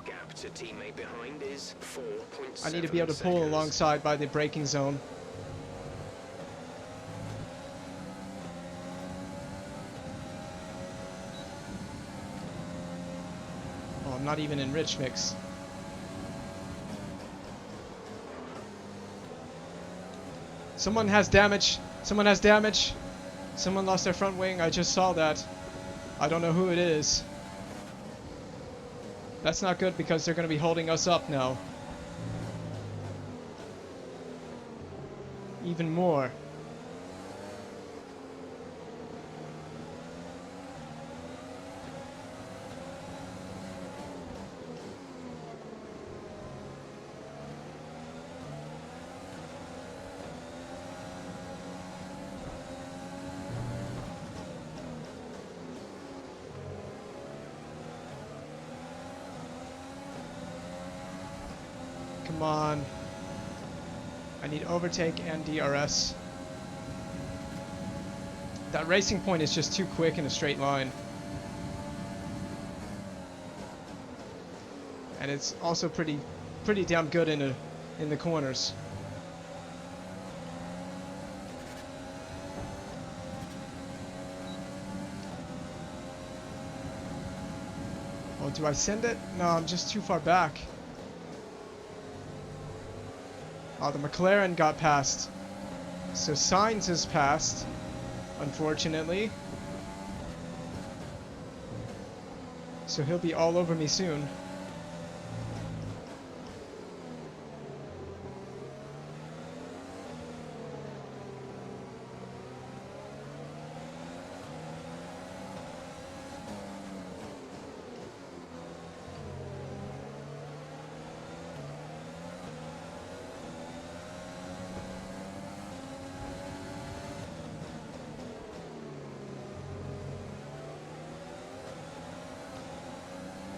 Gap to teammate behind is 4.7 I need to be able to pull seconds. alongside by the braking zone. Oh, I'm not even in rich mix. Someone has damage. Someone has damage. Someone lost their front wing. I just saw that. I don't know who it is. That's not good because they're going to be holding us up now. Even more. Come on. I need overtake and DRS. That racing point is just too quick in a straight line. And it's also pretty damn good in the corners. Oh, do I send it? No, I'm just too far back. Oh, the McLaren got past. So Sainz is passed, unfortunately. So he'll be all over me soon.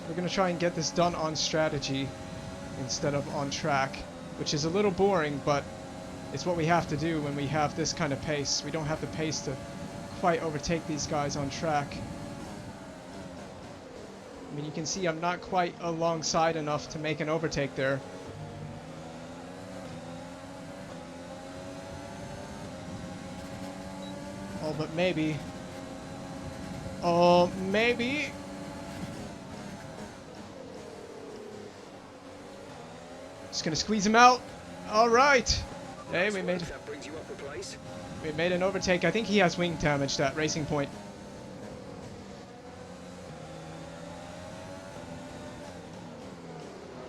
We're going to try and get this done on strategy instead of on track, which is a little boring, but it's what we have to do when we have this kind of pace. We don't have the pace to quite overtake these guys on track. I mean, you can see I'm not quite alongside enough to make an overtake there. Oh, but maybe. Oh, maybe. Just gonna squeeze him out. All right. Hey, we made That brings you up a place. an overtake. I think he has wing damage, that racing point.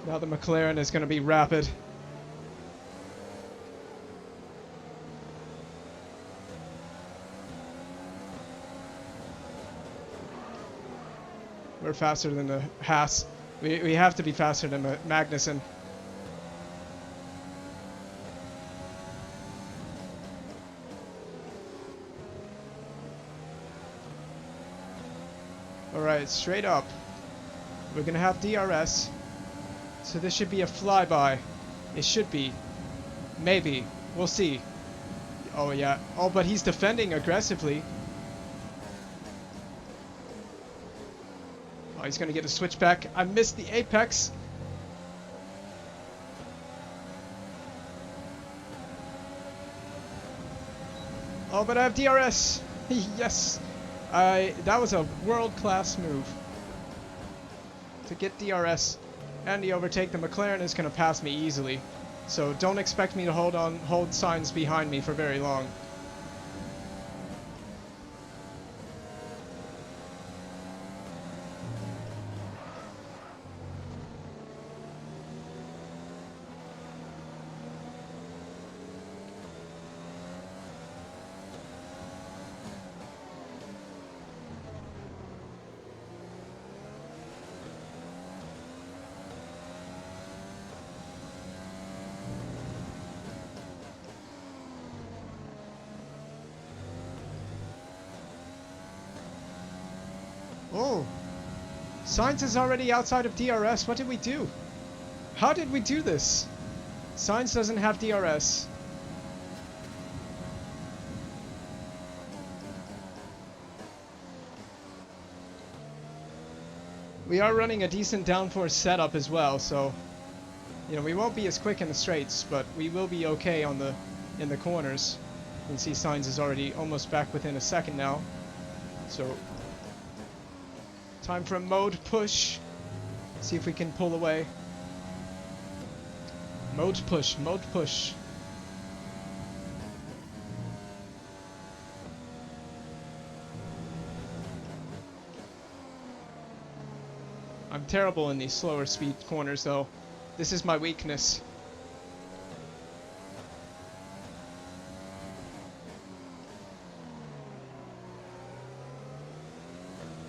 Now the McLaren is gonna be rapid. We're faster than the Haas. We have to be faster than Magnussen. Alright, straight up. We're gonna have DRS. So this should be a flyby. It should be. Maybe. We'll see. Oh yeah. Oh, but he's defending aggressively. Oh, he's gonna get a switchback. I missed the apex. Oh, but I have DRS. Yes. That was a world-class move. To get DRS and the overtake, the McLaren is gonna pass me easily. So don't expect me to hold signs behind me for very long. Oh, Sainz is already outside of DRS. What did we do? How did we do this? Sainz doesn't have DRS. We are running a decent downforce setup as well, so you know we won't be as quick in the straights, but we will be okay on in the corners. You can see Sainz is already almost back within a second now. So time for a mode push. See if we can pull away. Mode push, mode push. I'm terrible in these slower speed corners though. This is my weakness.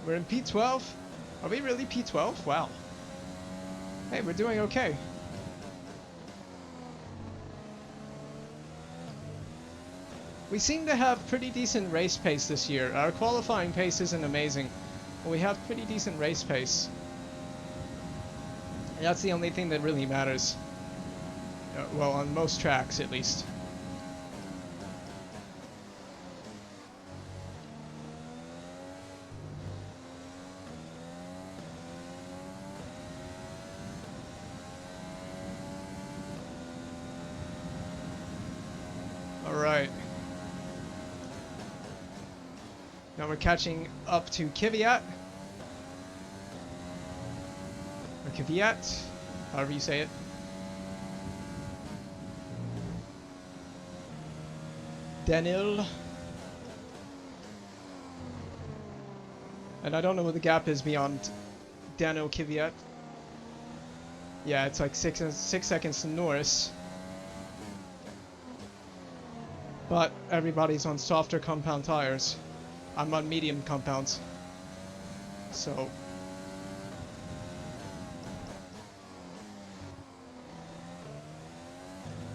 We're in P12? Are we really P12? Wow. Hey, we're doing okay. We seem to have pretty decent race pace this year. Our qualifying pace isn't amazing, but we have pretty decent race pace. And that's the only thing that really matters. Well, on most tracks at least. Alright. Now we're catching up to Kvyat. Or Kvyat, however you say it. Daniel. And I don't know what the gap is beyond Daniel Kvyat. Yeah, it's like 6 seconds to Norris. But everybody's on softer compound tires. I'm on medium compounds. So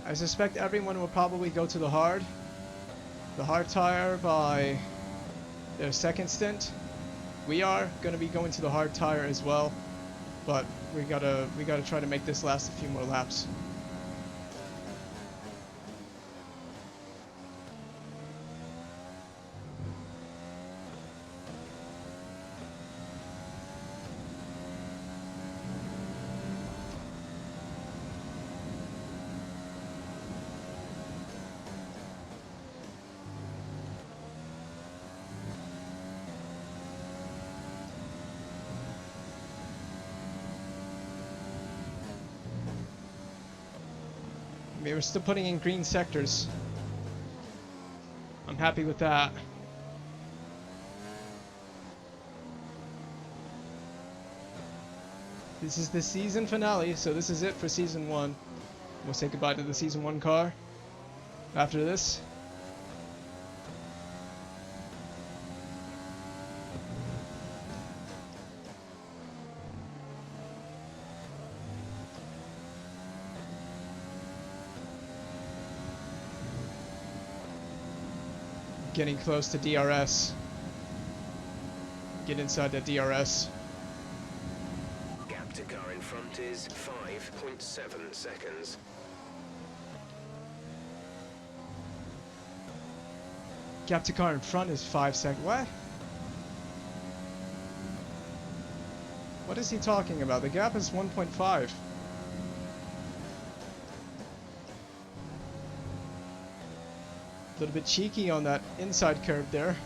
I suspect everyone will probably go to the hard tire by their second stint. We are going to be going to the hard tire as well, but we gotta try to make this last a few more laps. We're still putting in green sectors. I'm happy with that. This is the season finale, so this is it for season 1. We'll say goodbye to the season 1 car after this. Getting close to DRS. Get inside the DRS. Gap to car in front is 5.7 seconds. Gap to car in front is 5 seconds. What? What is he talking about? The gap is 1.5. A little bit cheeky on that inside curve there.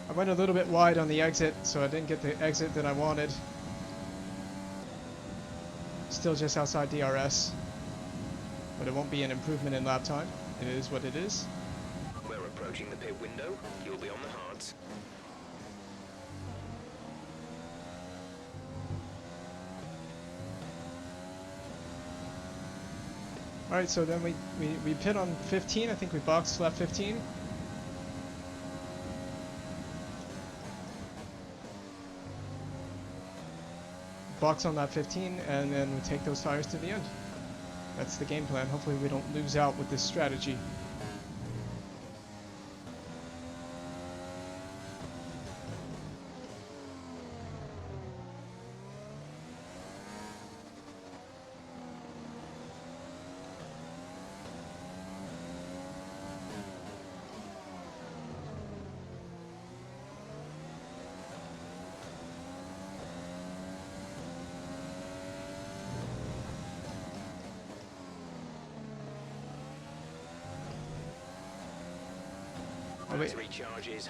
I went a little bit wide on the exit, so I didn't get the exit that I wanted. Still just outside DRS, but it won't be an improvement in lap time. It is what it is. We're approaching the pit window. You'll be on the hards. Alright, so then we pit on 15. I think we boxed lap 15. Box on lap 15, and then we take those tires to the end. That's the game plan. Hopefully we don't lose out with this strategy.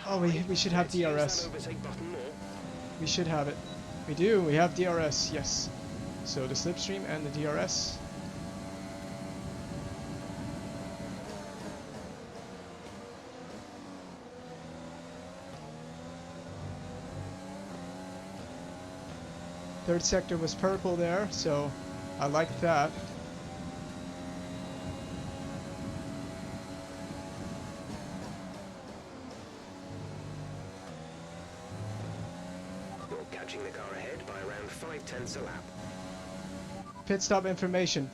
Oh, we should have DRS. We should have it. We do. We have DRS. Yes. So the slipstream and the DRS. Third sector was purple there, so I like that. Catching the car ahead by around 5/10 a lap. Pit stop information.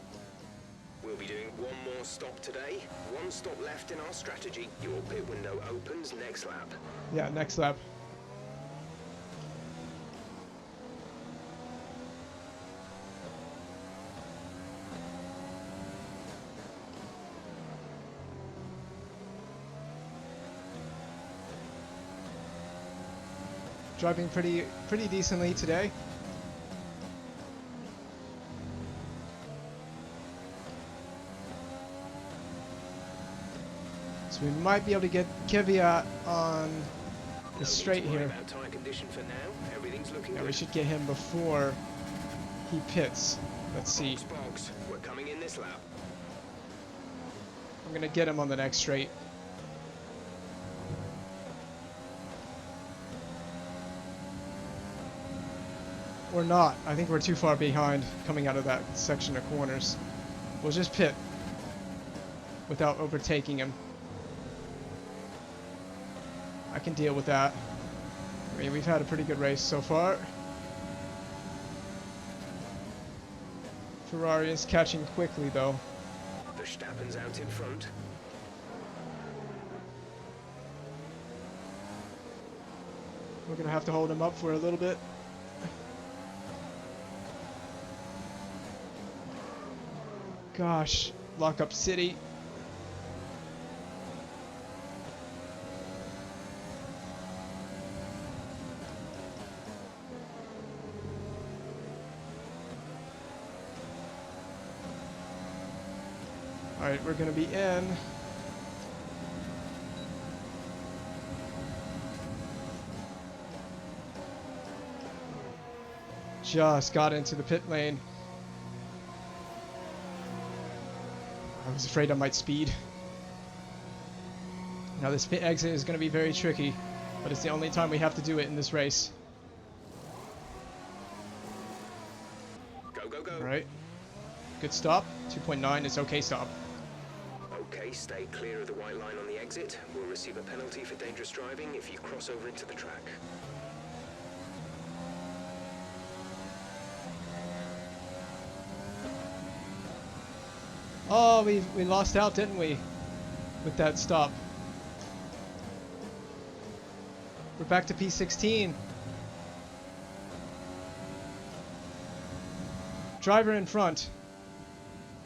We'll be doing one more stop today. One stop left in our strategy. Your pit window opens next lap. Yeah, next lap. Driving pretty decently today. So we might be able to get Kvyat on the straight here. Yeah, we should get him before he pits. Let's see. We're coming in this lap. I'm gonna get him on the next straight. Or not. I think we're too far behind coming out of that section of corners. We'll just pit without overtaking him. I can deal with that. I mean, we've had a pretty good race so far. Ferrari is catching quickly though. Verstappen's out in front. We're gonna have to hold him up for a little bit. Gosh, Lockup City. Alright, we're gonna be in. Just got into the pit lane. I was afraid I might speed. Now this pit exit is going to be very tricky, but it's the only time we have to do it in this race. Go, go, go. Alright. Good stop. 2.9 is okay stop. Okay, stay clear of the white line on the exit. We'll receive a penalty for dangerous driving if you cross over into the track. Oh, we lost out, didn't we? With that stop. We're back to P16. Driver in front.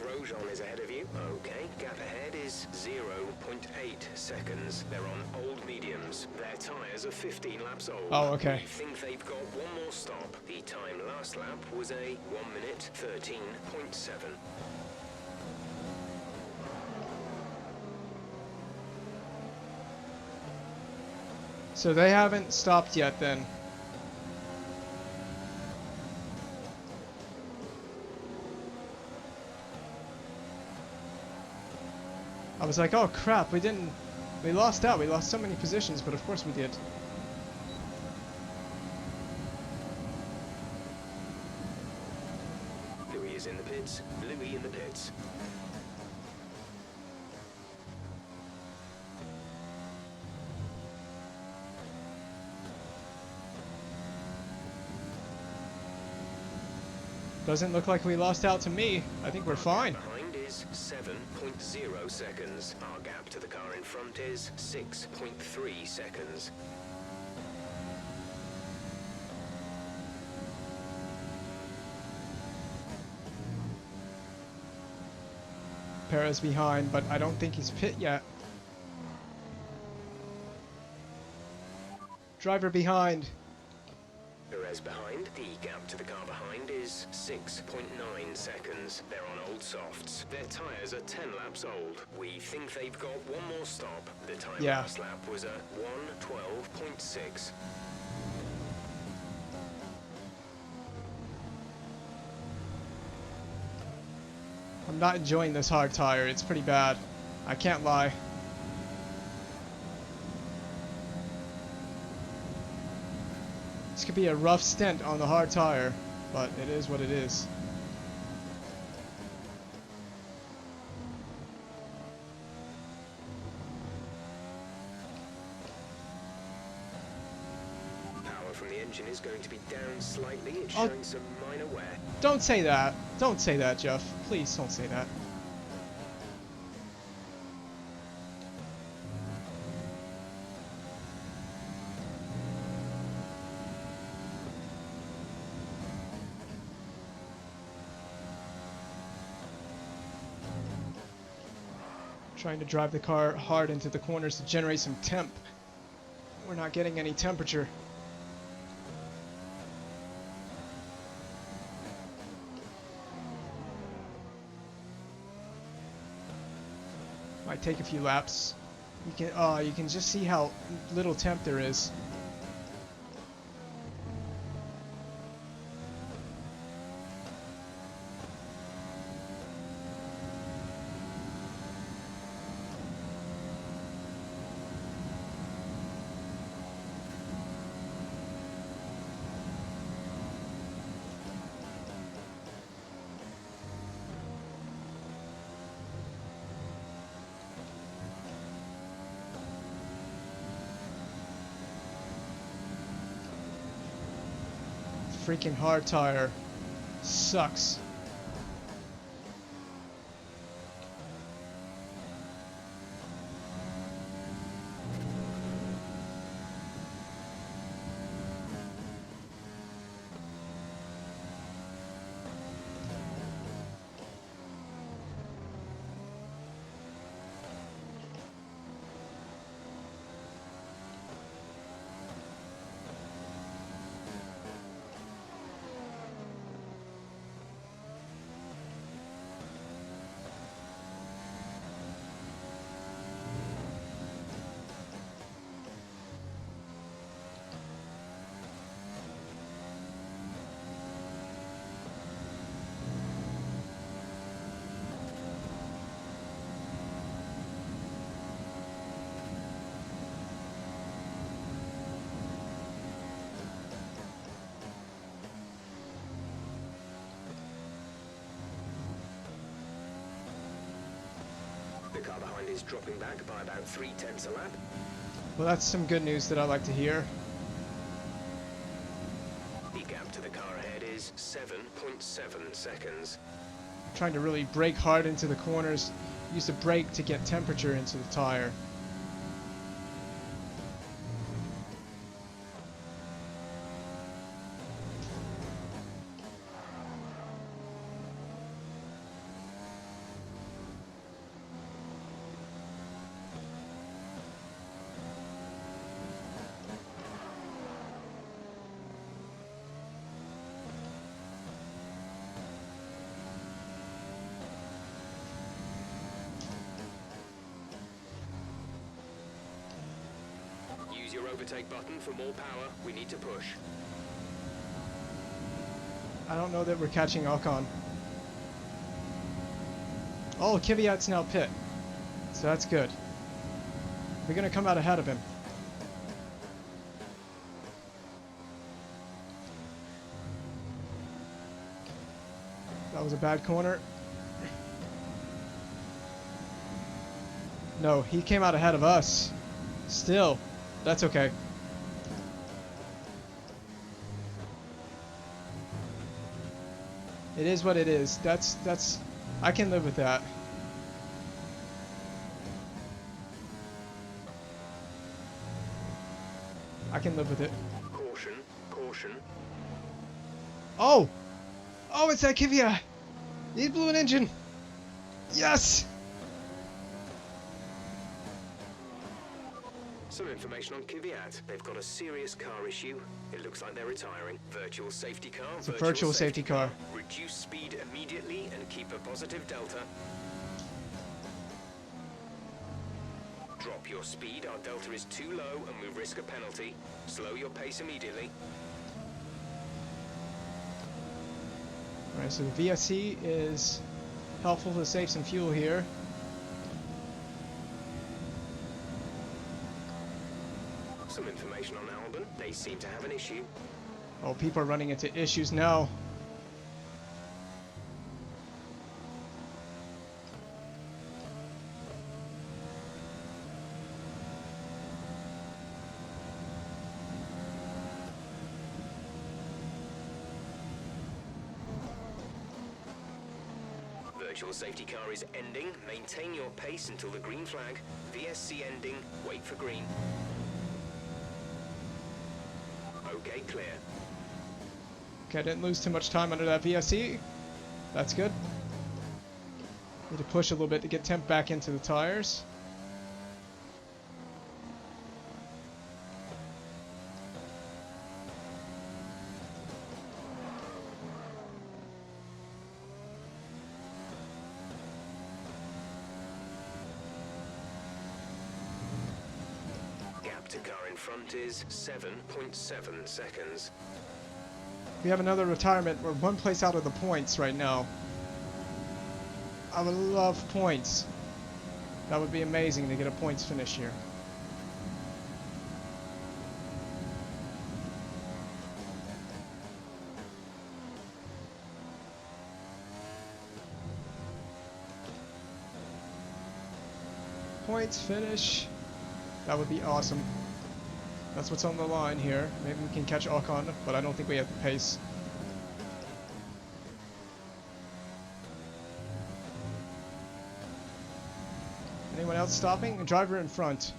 Grosjean is ahead of you. Okay, gap ahead is 0.8 seconds. They're on old mediums. Their tyres are 15 laps old. Oh, okay. We think they've got one more stop. The time last lap was a 1 minute 13.7. So they haven't stopped yet then. I was like, oh crap, we lost out. We lost so many positions, but of course we did. Louis is in the pits. Louis in the pits. Doesn't look like we lost out to me. I think we're fine. Behind is 7.0 seconds. Our gap to the car in front is 6.3 seconds. Perez behind, but I don't think he's pit yet. Driver behind. Perez behind. The gap to the car behind is 6.9 seconds. They're on old softs. Their tyres are 10 laps old. We think they've got one more stop. The time last lap was a 1:12.6. I'm not enjoying this hard tire. It's pretty bad. I can't lie. This could be a rough stint on the hard tire, but it is what it is. Power from the engine is going to be down slightly. It's showing some minor wear. Don't say that. Don't say that, Jeff. Please don't say that. Trying to drive the car hard into the corners to generate some temp. We're not getting any temperature. Might take a few laps. You can just see how little temp there is. Freaking hard tire sucks. car behind is dropping back by about 0.3 a lap. Well, that's some good news that I like to hear. The gap to the car ahead is 7.7 seconds. Trying to really brake hard into the corners. Use the brake to get temperature into the tire. Use your overtake button for more power. We need to push. I don't know that we're catching Ocon. Oh, Kvyat's now pit. So that's good. We're going to come out ahead of him. That was a bad corner. No, he came out ahead of us. Still, that's okay. It is what it is. That's I can live with that. I can live with it. Caution, caution. Oh! Oh, it's that Kvyat! He blew an engine! Yes! Some information on Kvyat. They've got a serious car issue. It looks like they're retiring. Virtual safety car. It's a virtual safety car. Reduce speed immediately and keep a positive delta. Drop your speed. Our delta is too low and we risk a penalty. Slow your pace immediately. Alright, so the VSC is helpful to save some fuel here. Some information on Albon. They seem to have an issue. Oh, people are running into issues now. Virtual safety car is ending. Maintain your pace until the green flag. VSC ending. Wait for green. Okay, clear. Okay, I didn't lose too much time under that VSC. That's good. Need to push a little bit to get temp back into the tires. Gap to car in front is 7.7 seconds. We have another retirement. We're one place out of the points right now. I would love points. That would be amazing to get a points finish here. Points finish. That would be awesome. That's what's on the line here. Maybe we can catch Ocon, but I don't think we have the pace. Anyone else stopping? A driver in front.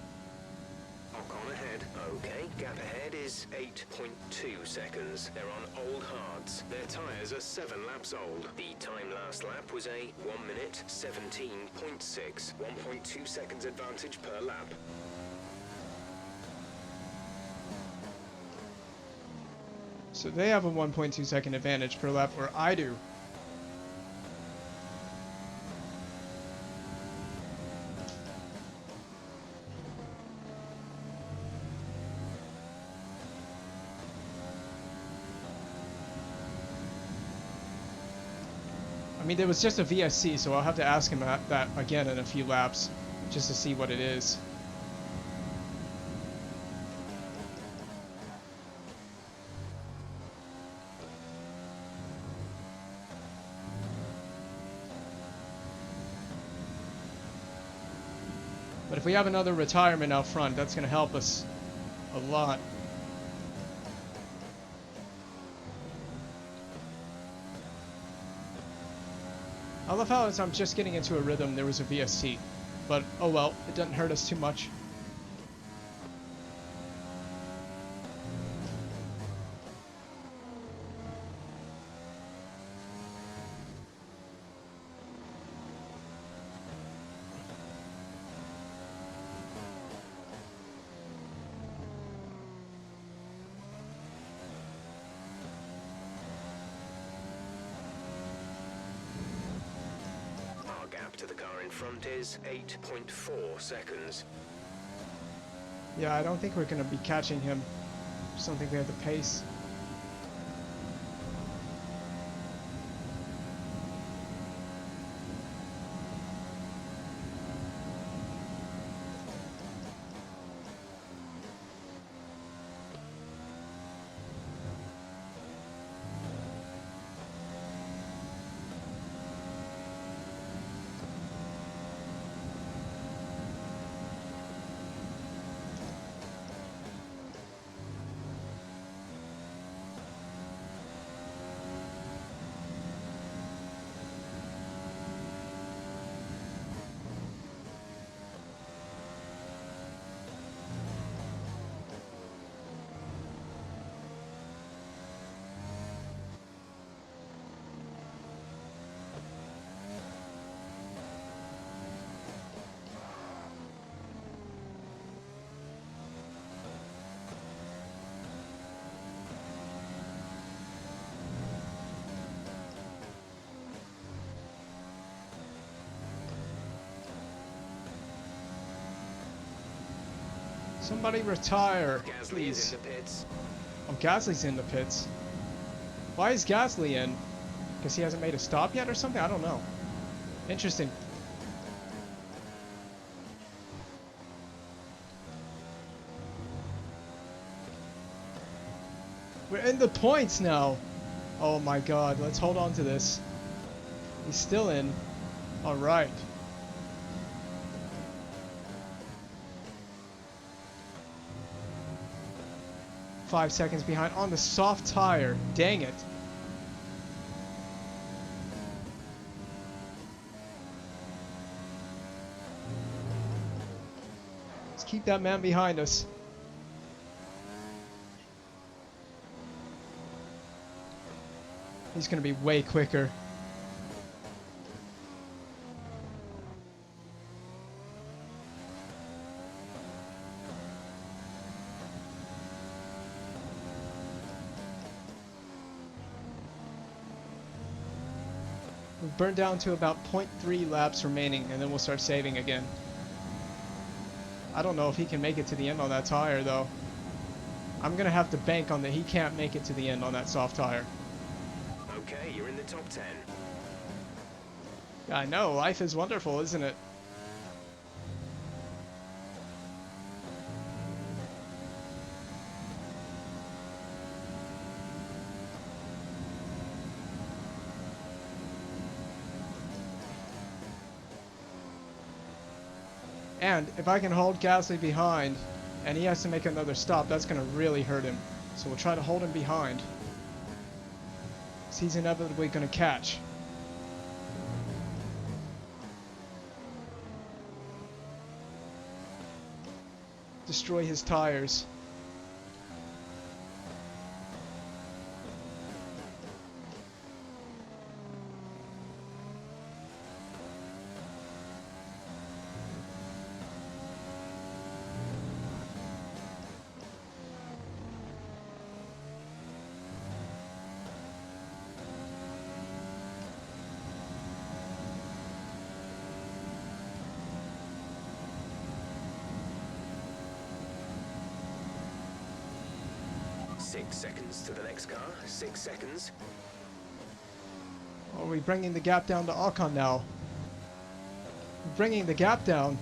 Ocon ahead. Okay, gap ahead is 8.2 seconds. They're on old hards. Their tyres are 7 laps old. The time last lap was a 1 minute 17.6. 1.2 seconds advantage per lap. So they have a 1.2 second advantage per lap where I do. I mean, there was just a VSC, so I'll have to ask him that again in a few laps, just to see what it is. we have another retirement out front, that's going to help us a lot. I love how as I'm just getting into a rhythm, there was a VST. But, oh well, it doesn't hurt us too much. Our gap to the car in front is 8.4 seconds. Yeah, I don't think we're going to be catching him. Just don't think we have the pace. Somebody retire, Gasly is please. in the pits. Oh, Gasly's in the pits. Why is Gasly in? Because he hasn't made a stop yet or something? I don't know. Interesting. We're in the points now. Oh my god, let's hold on to this. He's still in. Alright. Five seconds behind on the soft tire. Dang it. Let's keep that man behind us. He's gonna be way quicker. We've burned down to about 0.3 laps remaining, and then we'll start saving again. I don't know if he can make it to the end on that tire, though. I'm gonna have to bank on that he can't make it to the end on that soft tire. Okay, you're in the top 10. I know, life is wonderful, isn't it? And if I can hold Gasly behind and he has to make another stop, that's going to really hurt him. So we'll try to hold him behind. 'Cause he's inevitably going to catch. Destroy his tires. Six seconds to the next car. 6 seconds. Are we bringing the gap down to Ocon now? Bringing the gap down.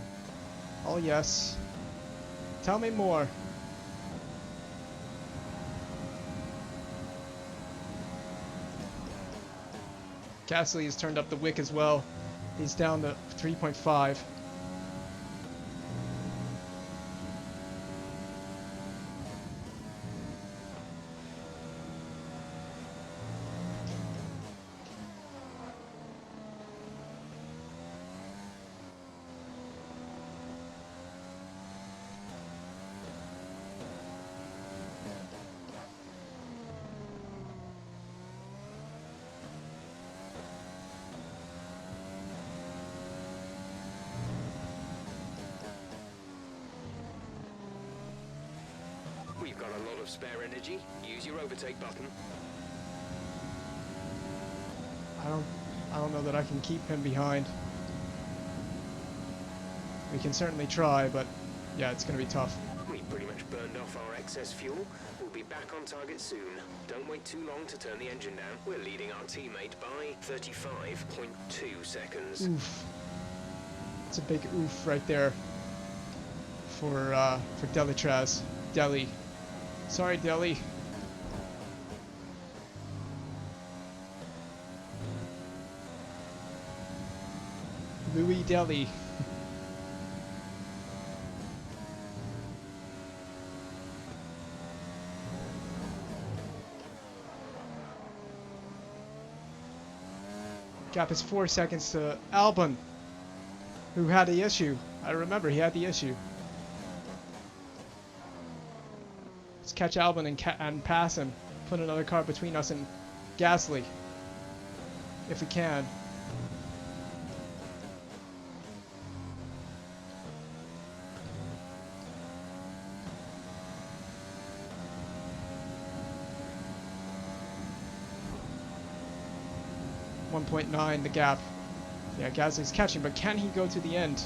Oh yes. Tell me more. Gasly has turned up the wick as well. He's down to 3.5. We've got a lot of spare energy. Use your overtake button. I don't know that I can keep him behind. We can certainly try, but yeah, it's going to be tough. We pretty much burned off our excess fuel. We'll be back on target soon. Don't wait too long to turn the engine down. We're leading our teammate by 35.2 seconds. Oof. It's a big oof right there for Delitraz. Deli. Sorry, Deli. Louis Deli. Gap is 4 seconds to Albon, who had the issue. I remember he had the issue. Let's catch Albon and pass him. Put another car between us and Gasly, if we can. .9 the gap. Yeah, Gasly's catching, but can he go to the end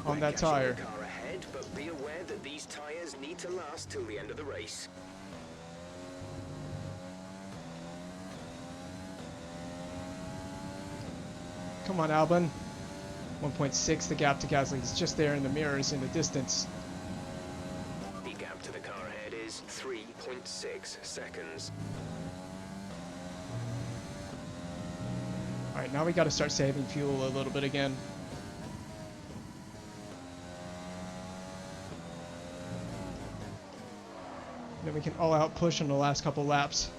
on that tire? The car ahead, but be aware that these tires need to last till the end of the race. Come on, Albon. 1.6 the gap to Gasly. He's just there in the mirrors in the distance. The gap to the car ahead is 3.6 seconds. Alright, now we gotta start saving fuel a little bit again. Then we can all out push on the last couple laps.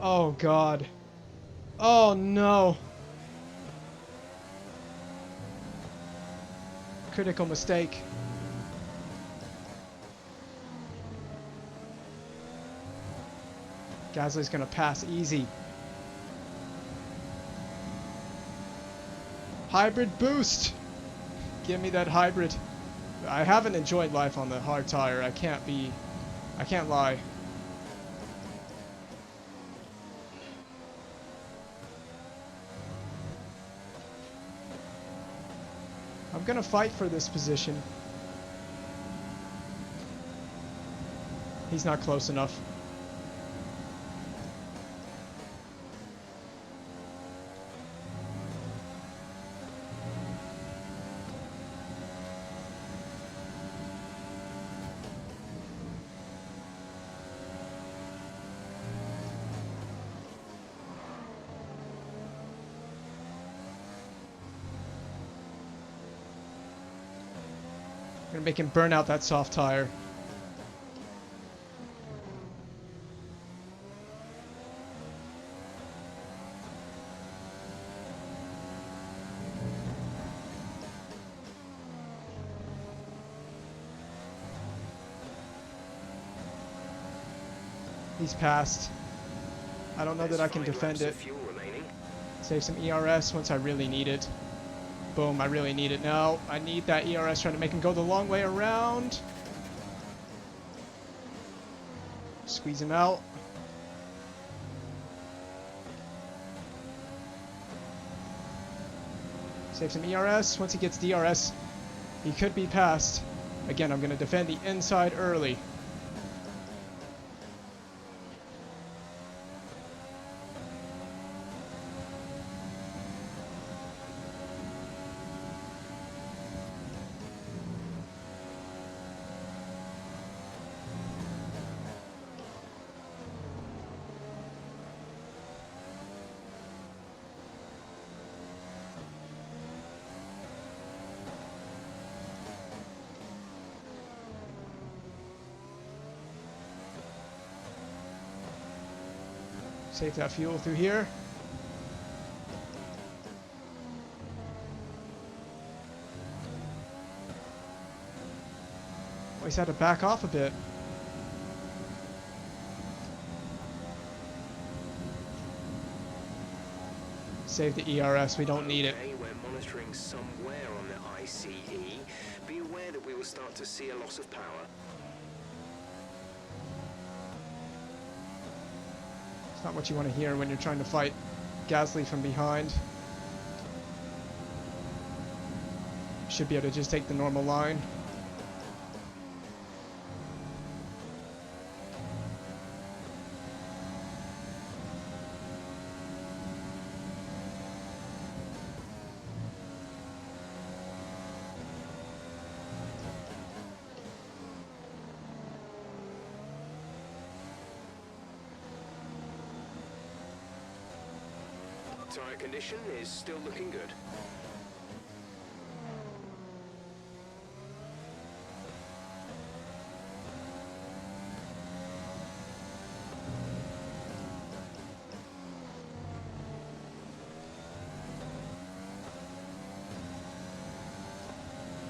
Oh god. Oh no. Critical mistake. Gasly's gonna pass easy. Hybrid boost! Give me that hybrid. I haven't enjoyed life on the hard tire. I can't lie. I'm gonna fight for this position. He's not close enough. Gonna make him burn out that soft tire. He's passed. I don't know that I can defend it. Save some ERS once I really need it. Boom, I really need it now. I need that ERS trying to make him go the long way around. Squeeze him out. Save some ERS. Once he gets DRS, he could be passed. Again, I'm going to defend the inside early. Save that fuel through here. Oh, he's had to back off a bit. Save the ERS, we don't need it. Okay, we're monitoring somewhere on the ICE. Be aware that we will start to see a loss of power. It's not what you want to hear when you're trying to fight Gasly from behind. Should be able to just take the normal line. Tire condition is still looking good.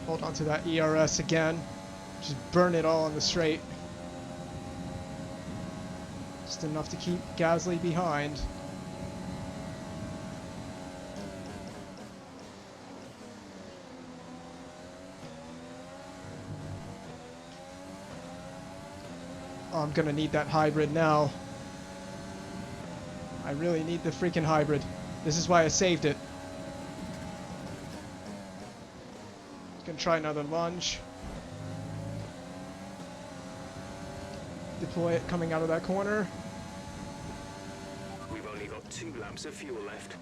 Hold on to that ERS again. Just burn it all on the straight. Just enough to keep Gasly behind. Oh, I'm gonna need that hybrid now. I really need the freaking hybrid. This is why I saved it. Gonna try another lunge. Deploy it coming out of that corner. We've only got 2 laps of fuel left.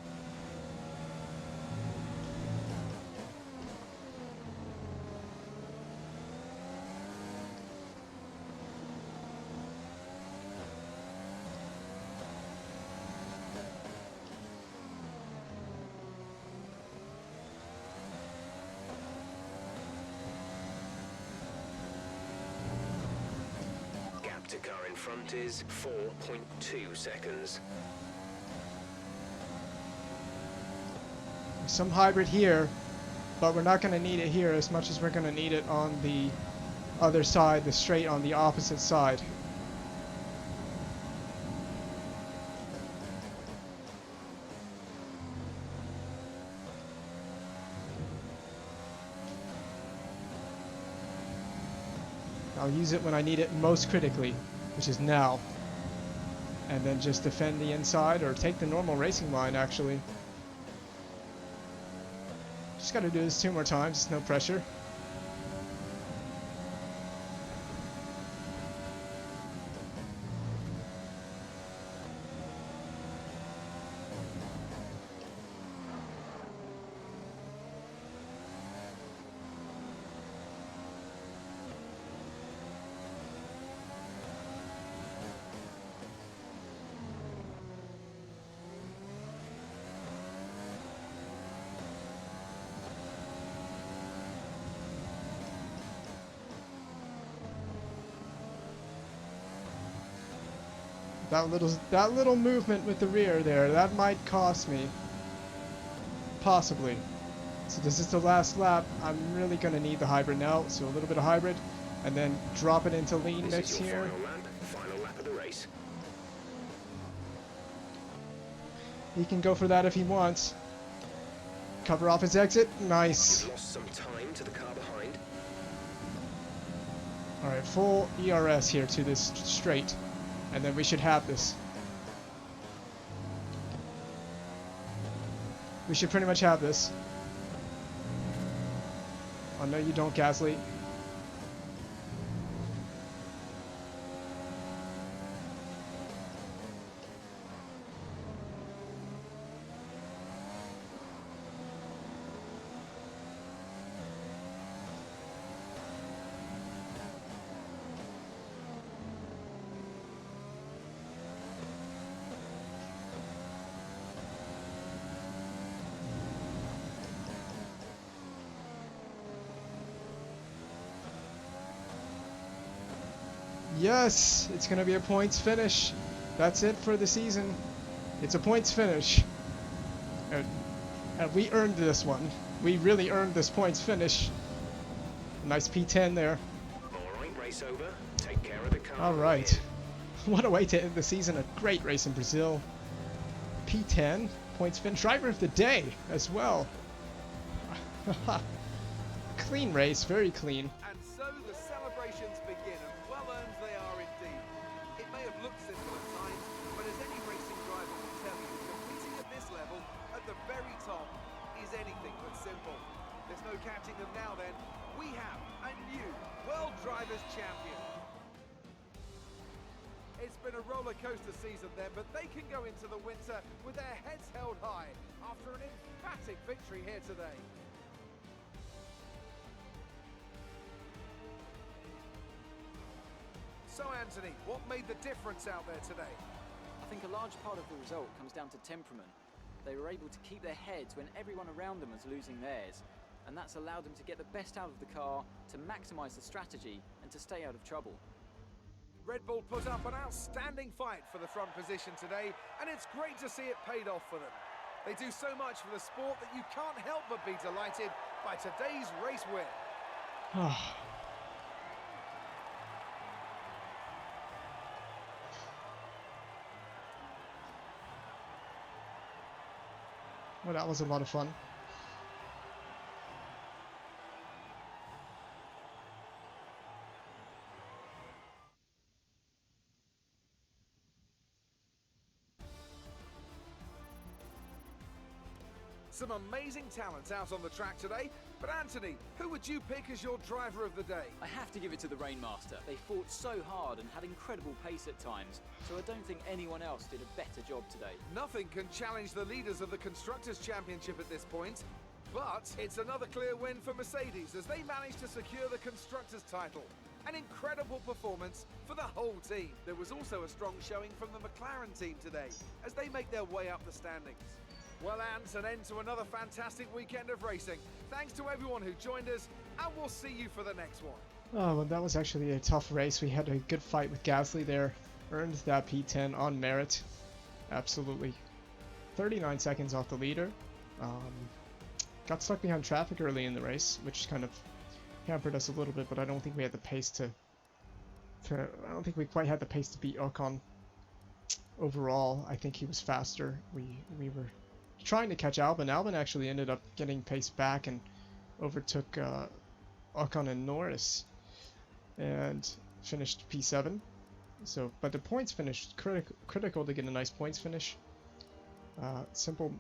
To car in front is 4.2 seconds. Some hybrid here, but we're not going to need it here as much as we're going to need it on the other side, the straight on the opposite side. I'll use it when I need it most critically, which is now. And then just defend the inside or take the normal racing line, actually. Just gotta do this 2 more times, it's no pressure. That little movement with the rear there, that might cost me. Possibly. So this is the last lap. I'm really gonna need the hybrid now, so a little bit of hybrid, and then drop it into lean mix here. Final lap of the race. He can go for that if he wants. Cover off his exit. Nice. You've lost some time to the car behind. Alright, full ERS here to this straight. And then we should have this. We should pretty much have this. Oh no, you don't, Gasly. Yes, it's going to be a points finish. That's it for the season. It's a points finish. And we earned this one. We really earned this points finish. Nice P10 there. Alright, race over. Take care of the car. Alright. What a way to end the season. A great race in Brazil. P10. points fin. Driver of the day as well. Clean race, very clean. And so the celebrations begin, and well earned they are indeed. It may have looked simple at times, but as any racing driver will tell you, competing at this level, at the very top, is anything but simple. There's no catching them now then. We have a new World Drivers' Champion. It's been a roller coaster season then, but they can go into the winter with their heads held high after an emphatic victory here today. So Anthony, what made the difference out there today? I think a large part of the result comes down to temperament. They were able to keep their heads when everyone around them was losing theirs, and that's allowed them to get the best out of the car, to maximise the strategy, and to stay out of trouble. Red Bull put up an outstanding fight for the front position today, and it's great to see it paid off for them. They do so much for the sport that you can't help but be delighted by today's race win. Well, that was a lot of fun. Some amazing talent out on the track today, but Anthony, who would you pick as your driver of the day? I have to give it to the Rainmaster. They fought so hard and had incredible pace at times, so I don't think anyone else did a better job today. Nothing can challenge the leaders of the Constructors' Championship at this point, but it's another clear win for Mercedes as they managed to secure the Constructors' title. An incredible performance for the whole team. There was also a strong showing from the McLaren team today as they make their way up the standings. Well, Ants, an end to another fantastic weekend of racing. Thanks to everyone who joined us, and we'll see you for the next one. Oh, well, that was actually a tough race. We had a good fight with Gasly there. Earned that P10 on merit. Absolutely. 39 seconds off the leader. Got stuck behind traffic early in the race, which kind of hampered us a little bit, but I don't think we had the pace to I don't think we quite had the pace to beat Ocon. Overall, I think he was faster. We were trying to catch Albon. Albon actually ended up getting pace back and overtook Ocon and Norris and finished P7. So, but the points finished critical to get a nice points finish. Simple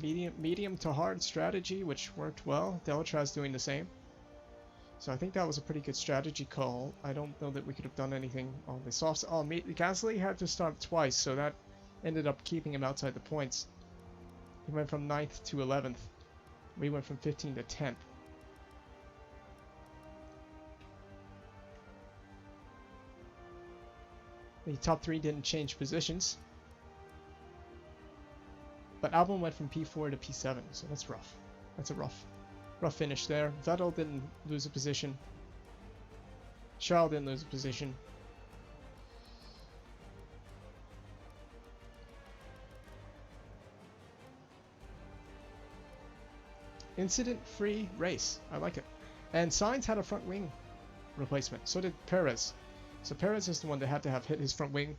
medium to hard strategy, which worked well. Deltra's doing the same. So I think that was a pretty good strategy call. I don't know that we could have done anything on the softs. Oh, Gasly had to stop twice, so that ended up keeping him outside the points. He went from 9th to 11th. We went from 15th to 10th. The top three didn't change positions. But Albon went from P4 to P7, so that's rough. That's a rough finish there. Vettel didn't lose a position. Charles didn't lose a position. Incident-free race. I like it. And Sainz had a front wing replacement. So did Perez. So Perez is the one that had to have hit his front wing.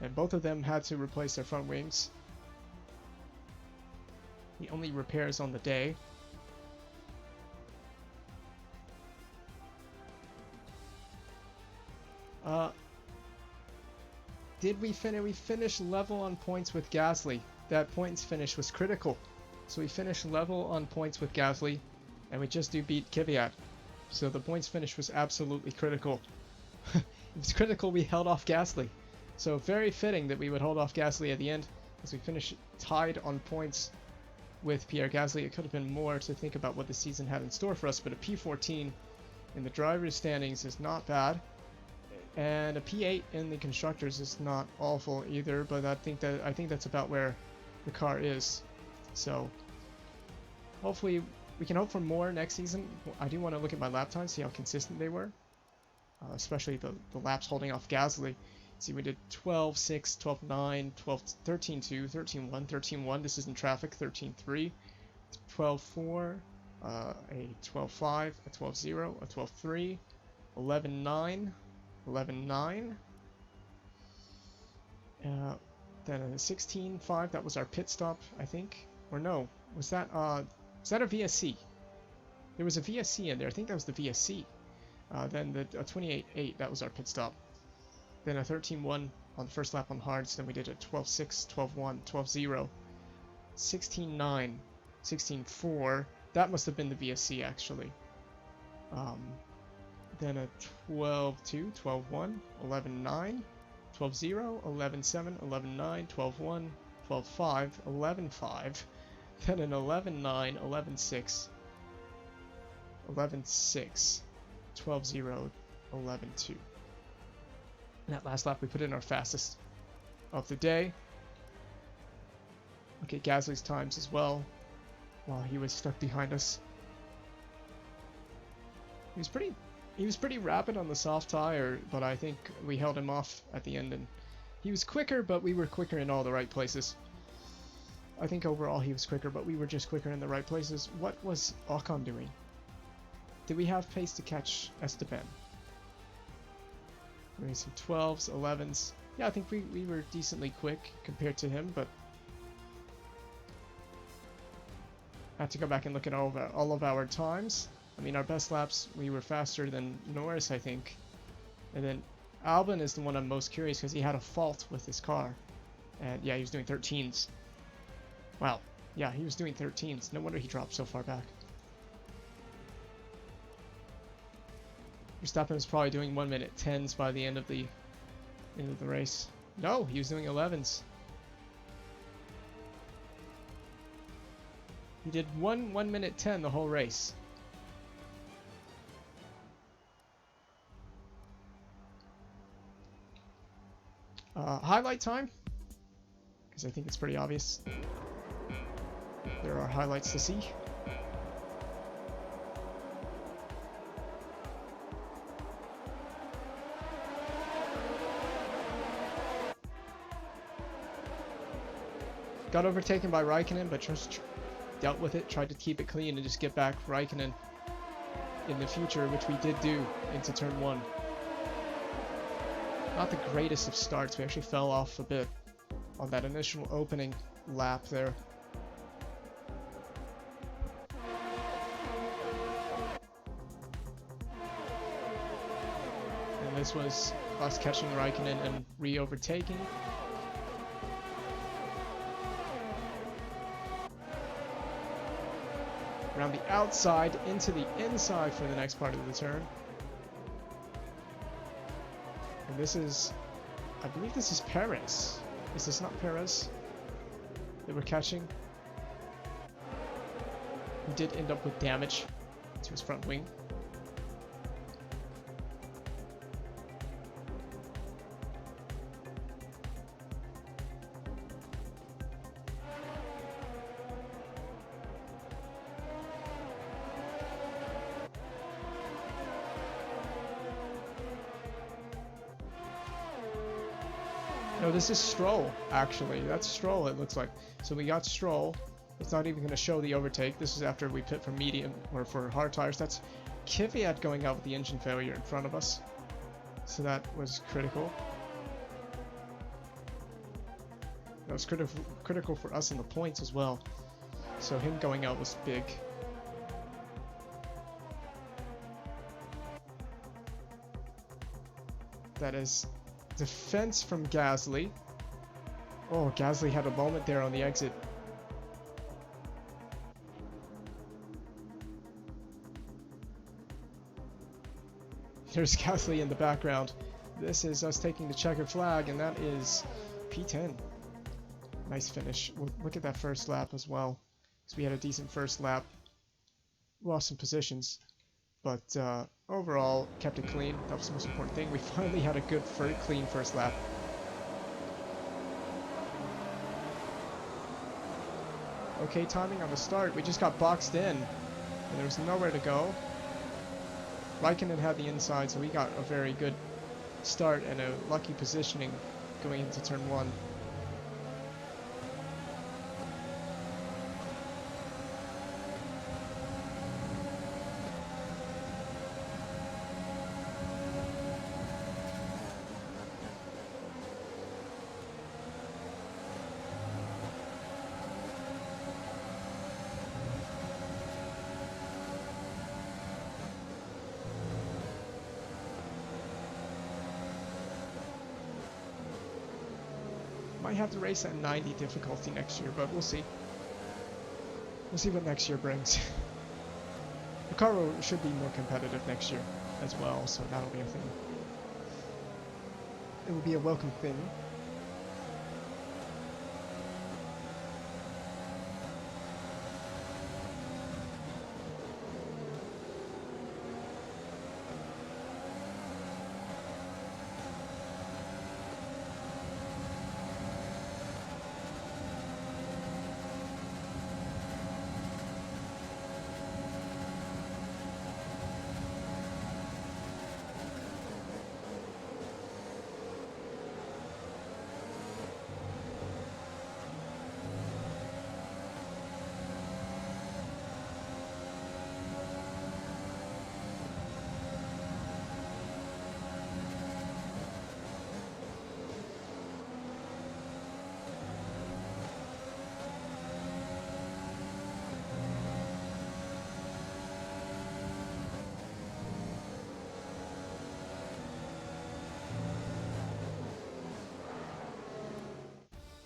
And both of them had to replace their front wings. The only repairs on the day. Did we finish? We finished level on points with Gasly. That points finish was critical. So we finished level on points with Gasly, and we just beat Kvyat. So the points finish was absolutely critical. It was critical we held off Gasly. So very fitting that we would hold off Gasly at the end, as we finished tied on points with Pierre Gasly. It could have been more to think about what the season had in store for us, but a P14 in the driver's standings is not bad. And a P8 in the constructors is not awful either, but I think that's about where the car is. So hopefully we can hope for more next season. I do want to look at my lap times, see how consistent they were, especially the laps holding off Gasly. See, we did 12.6, 12.9, 13.2, 13.1, 13.1. This is in traffic. 13.3, 12.4, a 12.5, a 12.0, a 12.3, 11.9. 11.9, Then a 16.5, that was our pit stop, I think. Or no, was that a VSC? There was a VSC in there, I think that was the VSC. Then the 28.8, that was our pit stop. Then a 13.1 on the first lap on hards, then we did a 12.6, 12.1, 12.0, 16.9, 16.4, that must have been the VSC actually. Then a 12.2, 12.1, 11.9, 12.0, 11.7, 11.9, 12.1, 12.5, 11.5, then an 11.9, 11.6, 11.6, 12.0, 11.2. And that last lap we put in our fastest of the day. Look at Gasly's times as well, while he was stuck behind us. He was pretty rapid on the soft tire, but I think we held him off at the end, and he was quicker, but we were quicker in all the right places. I think overall he was quicker, but we were just quicker in the right places. What was Ocon doing? Did we have pace to catch Esteban? Maybe some 12s, 11s. Yeah, I think we were decently quick compared to him, but I have to go back and look at all of our times. I mean, our best laps, we were faster than Norris, I think. And then Albon is the one I'm most curious because he had a fault with his car. And yeah, he was doing 13s. Wow. Yeah, he was doing 13s. No wonder he dropped so far back. Verstappen was probably doing 1 minute 10s by the end of the race. No, he was doing 11s. He did 1 minute 10 the whole race. Highlight time, because I think it's pretty obvious. There are highlights to see. Got overtaken by Raikkonen, but just dealt with it, tried to keep it clean and just get back Raikkonen in the future, which we did do into turn 1. Not the greatest of starts, we actually fell off a bit on that initial opening lap there. And this was us catching Raikkonen and re-overtaking. Around the outside into the inside for the next part of the turn. And this is, I believe this is Perez. Is this not Perez that we're catching? He did end up with damage to his front wing. No, this is Stroll, actually. That's Stroll, it looks like. So we got Stroll. It's not even going to show the overtake. This is after we pit for medium, or for hard tires. That's Kvyat going out with the engine failure in front of us. So that was critical. That was critical for us in the points as well. So him going out was big. That is defense from Gasly. Oh, Gasly had a moment there on the exit. There's Gasly in the background. This is us taking the checkered flag, and that is P10. Nice finish. We'll look at that first lap as well, because we had a decent first lap. Lost some positions, but overall kept it clean. That was the most important thing. We finally had a good, clean first lap. Okay, timing on the start. We just got boxed in, and there was nowhere to go. Raikkonen had the inside, so we got a very good start and a lucky positioning going into turn 1. might have to race at 90 difficulty next year, but we'll see. We'll see what next year brings. The car should be more competitive next year as well, so that'll be a thing. It will be a welcome thing.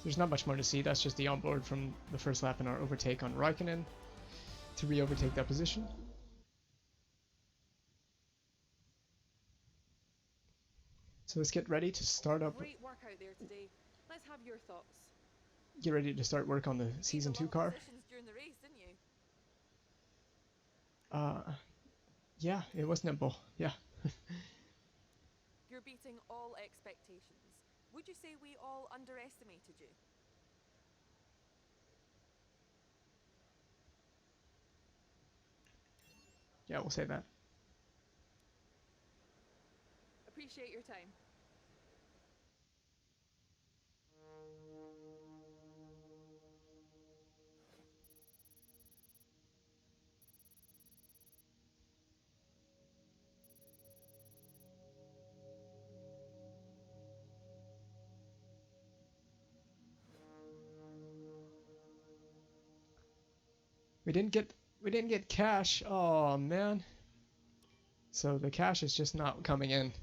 There's not much more to see. That's just the onboard from the first lap and our overtake on Raikkonen to re-overtake that position. So let's get ready to start up. Great work out there today. Let's have your thoughts. Get ready to start work on the Season 2 car. Positions during the race, didn't you? Yeah, it was nimble. Yeah. You're beating all expectations. Would you say we all underestimated you? Yeah, we'll say that. Appreciate your time. We didn't get cash. Oh man. So the cash is just not coming in.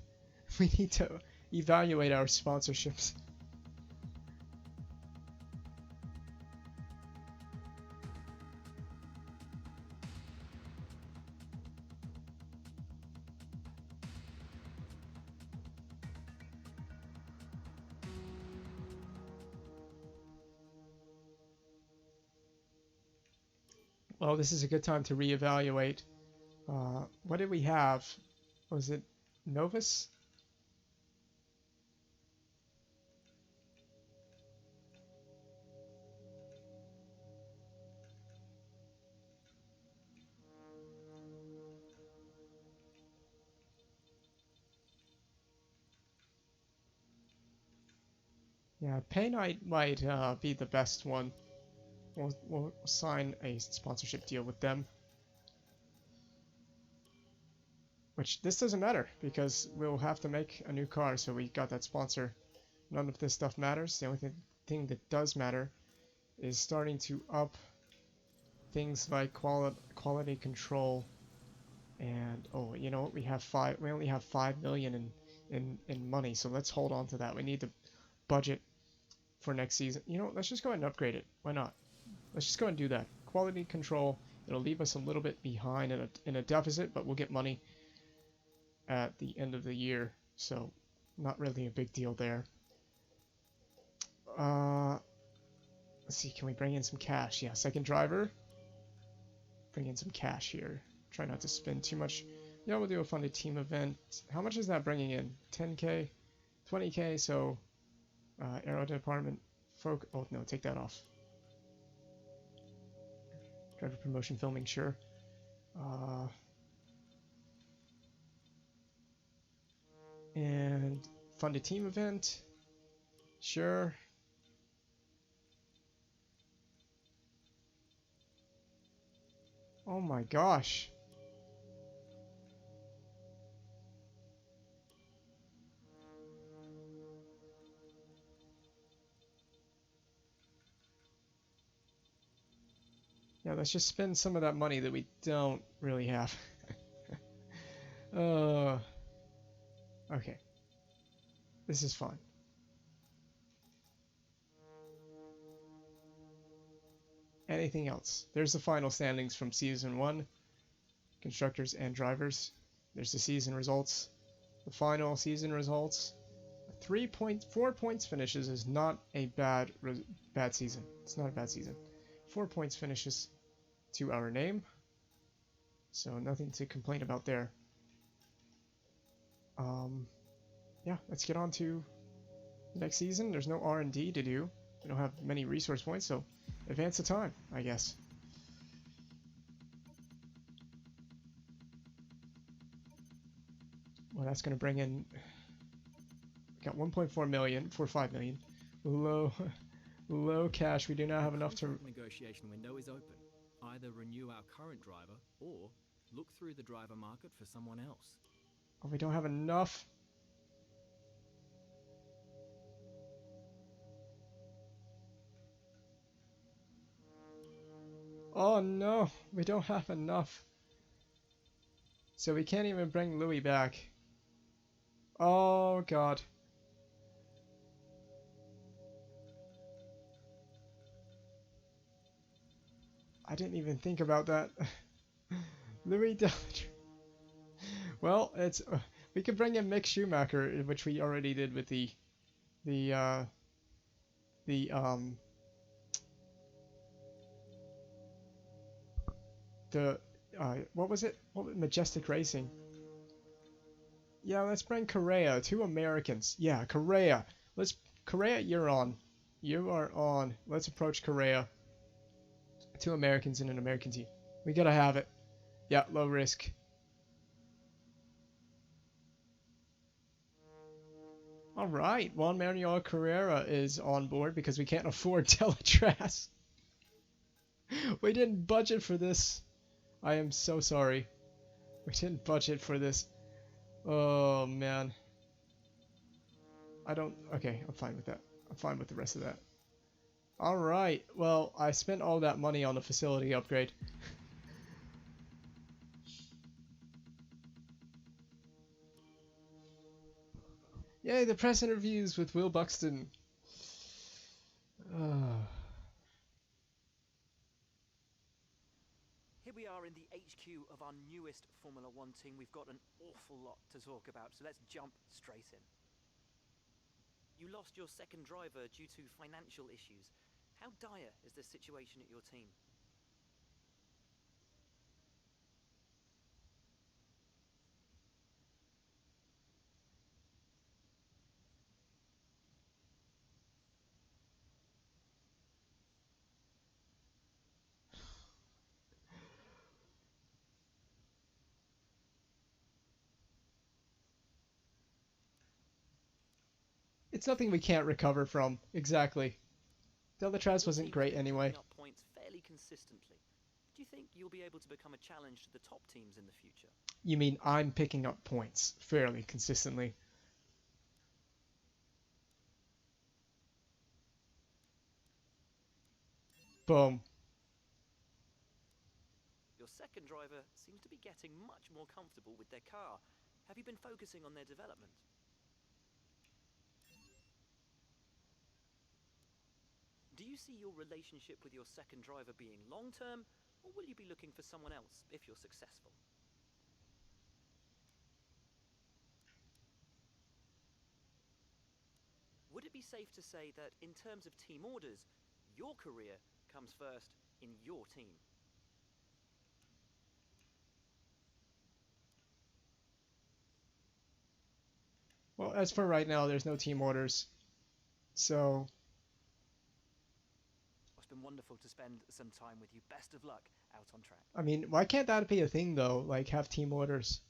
We need to evaluate our sponsorships. Well, this is a good time to reevaluate. What did we have? Was it Novus? Yeah, Pay Night might be the best one. We'll sign a sponsorship deal with them. Which, this doesn't matter, because we'll have to make a new car, so we got that sponsor. None of this stuff matters. The only thing that does matter is starting to up things like quality control. And, oh, you know what? We only have 5 million in money, so let's hold on to that. We need the budget for next season. You know, let's just go ahead and upgrade it. Why not? Let's just go and do that. Quality control. It'll leave us a little bit behind in a deficit, but we'll get money at the end of the year, so not really a big deal there. Let's see, can we bring in some cash? Yeah, second driver. Bring in some cash here. Try not to spend too much. Yeah, we'll do a funded team event. How much is that bringing in? 10k? 20k, so aero department, oh no, take that off. Driver promotion filming, sure. And funded team event, sure. Oh my gosh. Yeah, let's just spend some of that money that we don't really have. Okay. This is fun. anything else. There's the final standings from Season 1, constructors and drivers. There's the season results. The final season results. 4 points finishes is not a bad season. It's not a bad season. 4 points finishes to our name. So nothing to complain about there. Yeah, let's get on to the next season. There's no R&D to do. We don't have many resource points, so advance the time, I guess. Well, that's going to bring in... We got 1.4 million for 5 million. Low cash. We do not have enough to... Negotiation window is open. Either renew our current driver or look through the driver market for someone else. Oh, we don't have enough. Oh no, we don't have enough. So we can't even bring Louis back. Oh god. I didn't even think about that. Louis Well, it's we could bring in Mick Schumacher, which we already did with the what was it? Majestic Racing. Yeah, let's bring Correa. 2 Americans. Yeah, Correa. Correa, you're on. You are on. Let's approach Correa. 2 Americans in an American team. We gotta have it. Yeah, low risk. Alright, Juan Manuel Carrera is on board because we can't afford Teletras. We didn't budget for this. I am so sorry. We didn't budget for this. Oh, man. Okay, I'm fine with that. I'm fine with the rest of that. Alright, well, I spent all that money on a facility upgrade. Yay, the press interviews with Will Buxton. Here we are in the HQ of our newest Formula One team. We've got an awful lot to talk about, so let's jump straight in. You lost your second driver due to financial issues. How dire is the situation at your team? It's nothing we can't recover from. Exactly. Teletras Your wasn't team's great been anyway. picking up points fairly consistently. Do you think you'll be able to become a challenge to the top teams in the future? You mean I'm picking up points fairly consistently? Boom. Your second driver seems to be getting much more comfortable with their car. Have you been focusing on their development? Do you see your relationship with your second driver being long-term, or will you be looking for someone else if you're successful? Would it be safe to say that in terms of team orders, your career comes first in your team? Well, as for right now, there's no team orders. So... It's been wonderful to spend some time with you. Best of luck out on track. I mean, why can't that be a thing, though? Like, have team orders?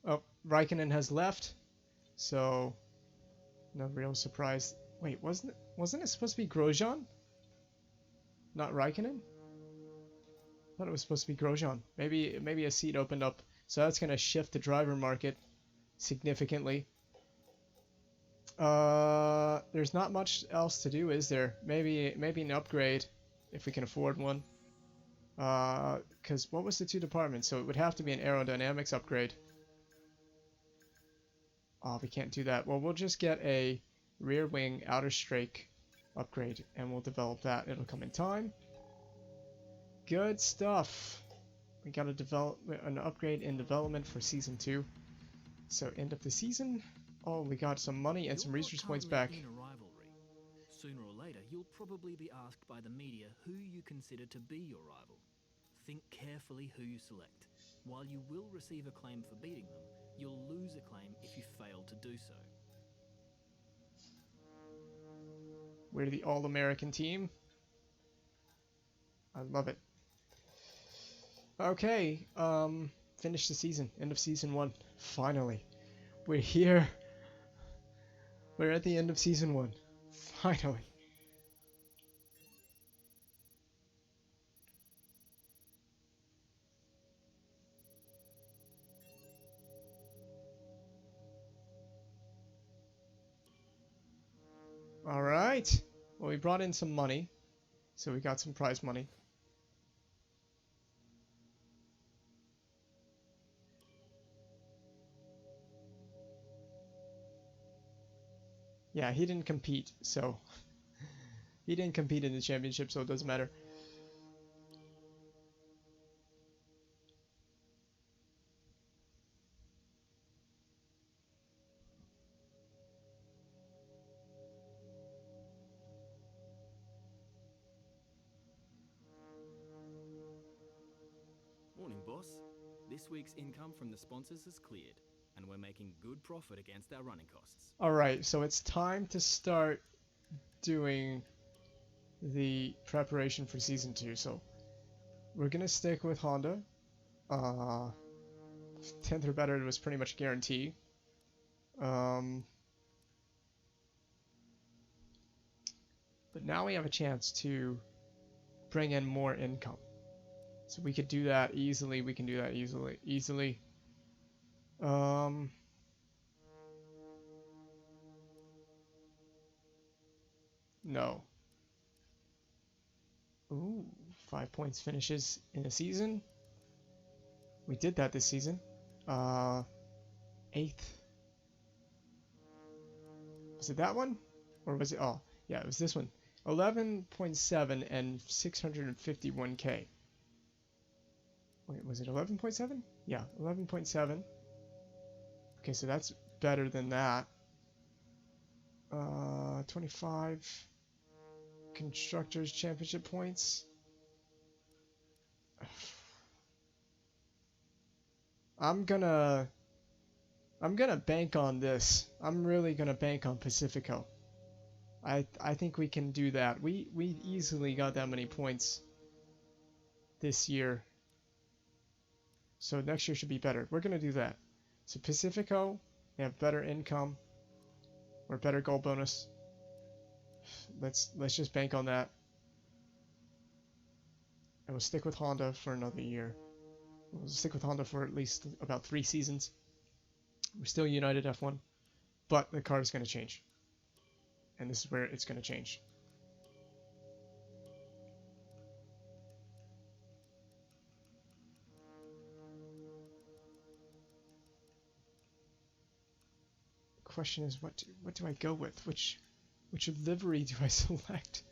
Oh, Raikkonen has left, so no real surprise. Wait, wasn't it supposed to be Grosjean? Not Raikkonen? I thought it was supposed to be Grosjean. Maybe a seat opened up, so that's gonna shift the driver market significantly. There's not much else to do, is there? Maybe an upgrade, if we can afford one. Because what was the two departments? So it would have to be an aerodynamics upgrade. Oh, we can't do that. Well, we'll just get a rear wing outer strake upgrade, and we'll develop that. It'll come in time. Good stuff. We got a develop an upgrade in development for season 2. So end of the season. Oh, we got some money and some You're not research points currently back. in a rivalry. Sooner or later, you'll probably be asked by the media who you consider to be your rival. Think carefully who you select. While you will receive acclaim for beating them, you'll lose acclaim if you fail to do so. We're the all-American team. I love it. Okay, finish the season. End of season 1. Finally. We're here. We're at the end of season 1. Finally. Alright. Well, we brought in some money. So we got some prize money. Yeah, he didn't compete, so... he didn't compete in the championship, so it doesn't matter. Morning, boss. This week's income from the sponsors is cleared, and we're making good profit against our running costs. Alright, so it's time to start doing the preparation for season 2. So we're gonna stick with Honda. 10th or better was pretty much guaranteed. But now we have a chance to bring in more income. So we could do that easily. We can do that easily. No. Ooh, 5 points finishes in a season. We did that this season. 8th. Was it that one? Or was it, oh, yeah, it was this one. 11.7 and 651k. Wait, was it 11.7? Yeah, 11.7. Okay, so that's better than that. 25 Constructors Championship points. I'm gonna bank on this. I'm really gonna bank on Pacifico. I think we can do that. We easily got that many points this year. So next year should be better. We're gonna do that. So Pacifico, they have better income or better goal bonus. Let's just bank on that. And we'll stick with Honda for another year. We'll stick with Honda for at least about 3 seasons. We're still United F1, but the car is going to change. And this is where it's going to change. The question is, what do I go with? Which livery do I select?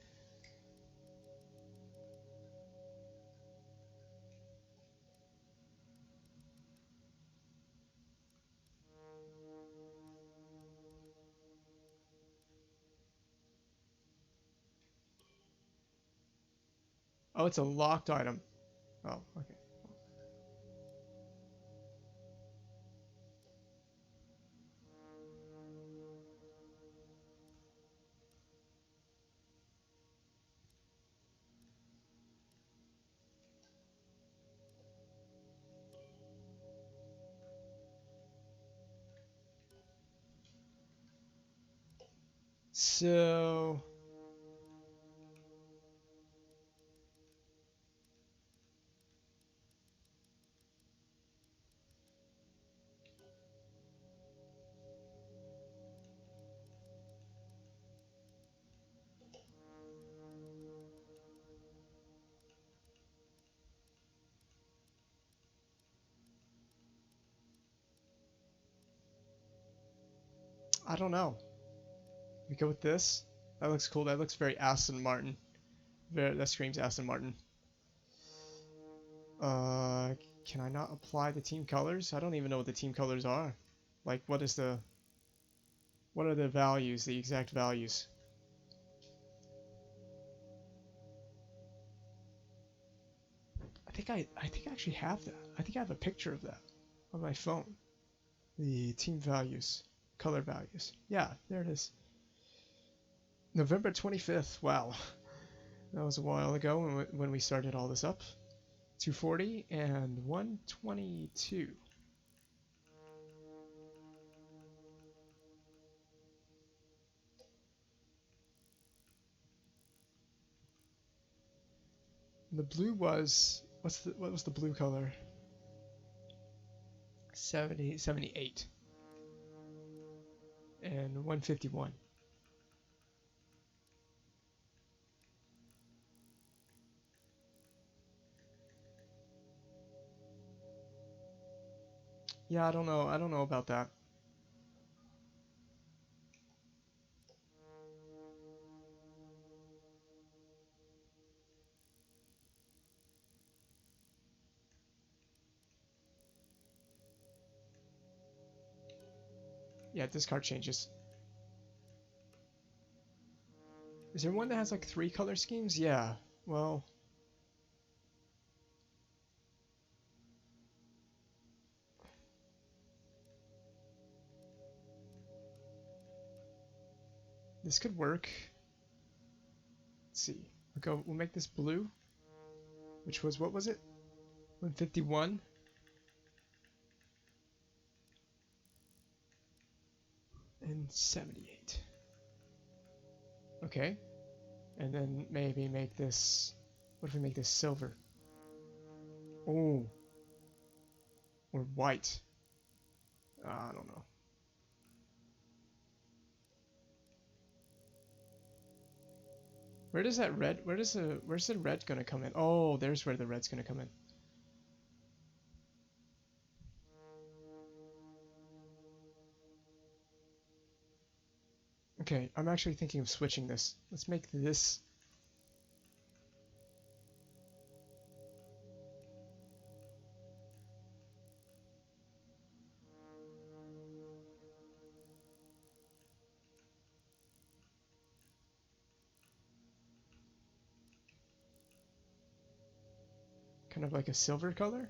Oh, it's a locked item. Oh, okay. So I don't know. We go with this. That looks cool. That looks very Aston Martin. That screams Aston Martin. Can I not apply the team colors? I don't even know what the team colors are. Like, what are the values, the exact values? I think I actually have that. I think I have a picture of that on my phone. The team values, color values. Yeah, there it is. November 25th. Wow. That was a while ago when we started all this up. 240 and 122. The blue was what was the blue color? 78 and 151. Yeah, I don't know. I don't know about that. Yeah, this card changes. Is there one that has like 3 color schemes? Yeah. Well, this could work. Let's see. We'll make this blue, which was, what was it? 151. And 78. Okay. And then maybe make this, what if we make this silver? Oh. Or white. I don't know. Where does that red, where's the red gonna come in? Oh, there's where the red's gonna come in. Okay, I'm actually thinking of switching this. Let's make this. Kind of like a silver color.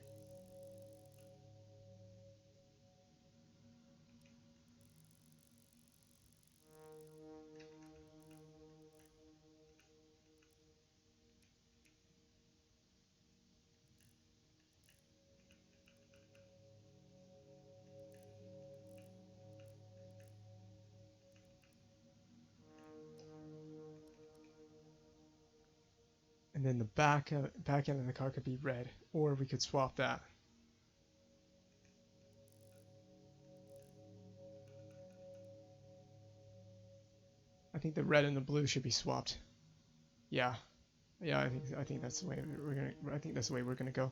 And then the back end of the car could be red, or we could swap that. I think the red and the blue should be swapped. Yeah, yeah. I think that's the way we're gonna. I think that's the way we're gonna go.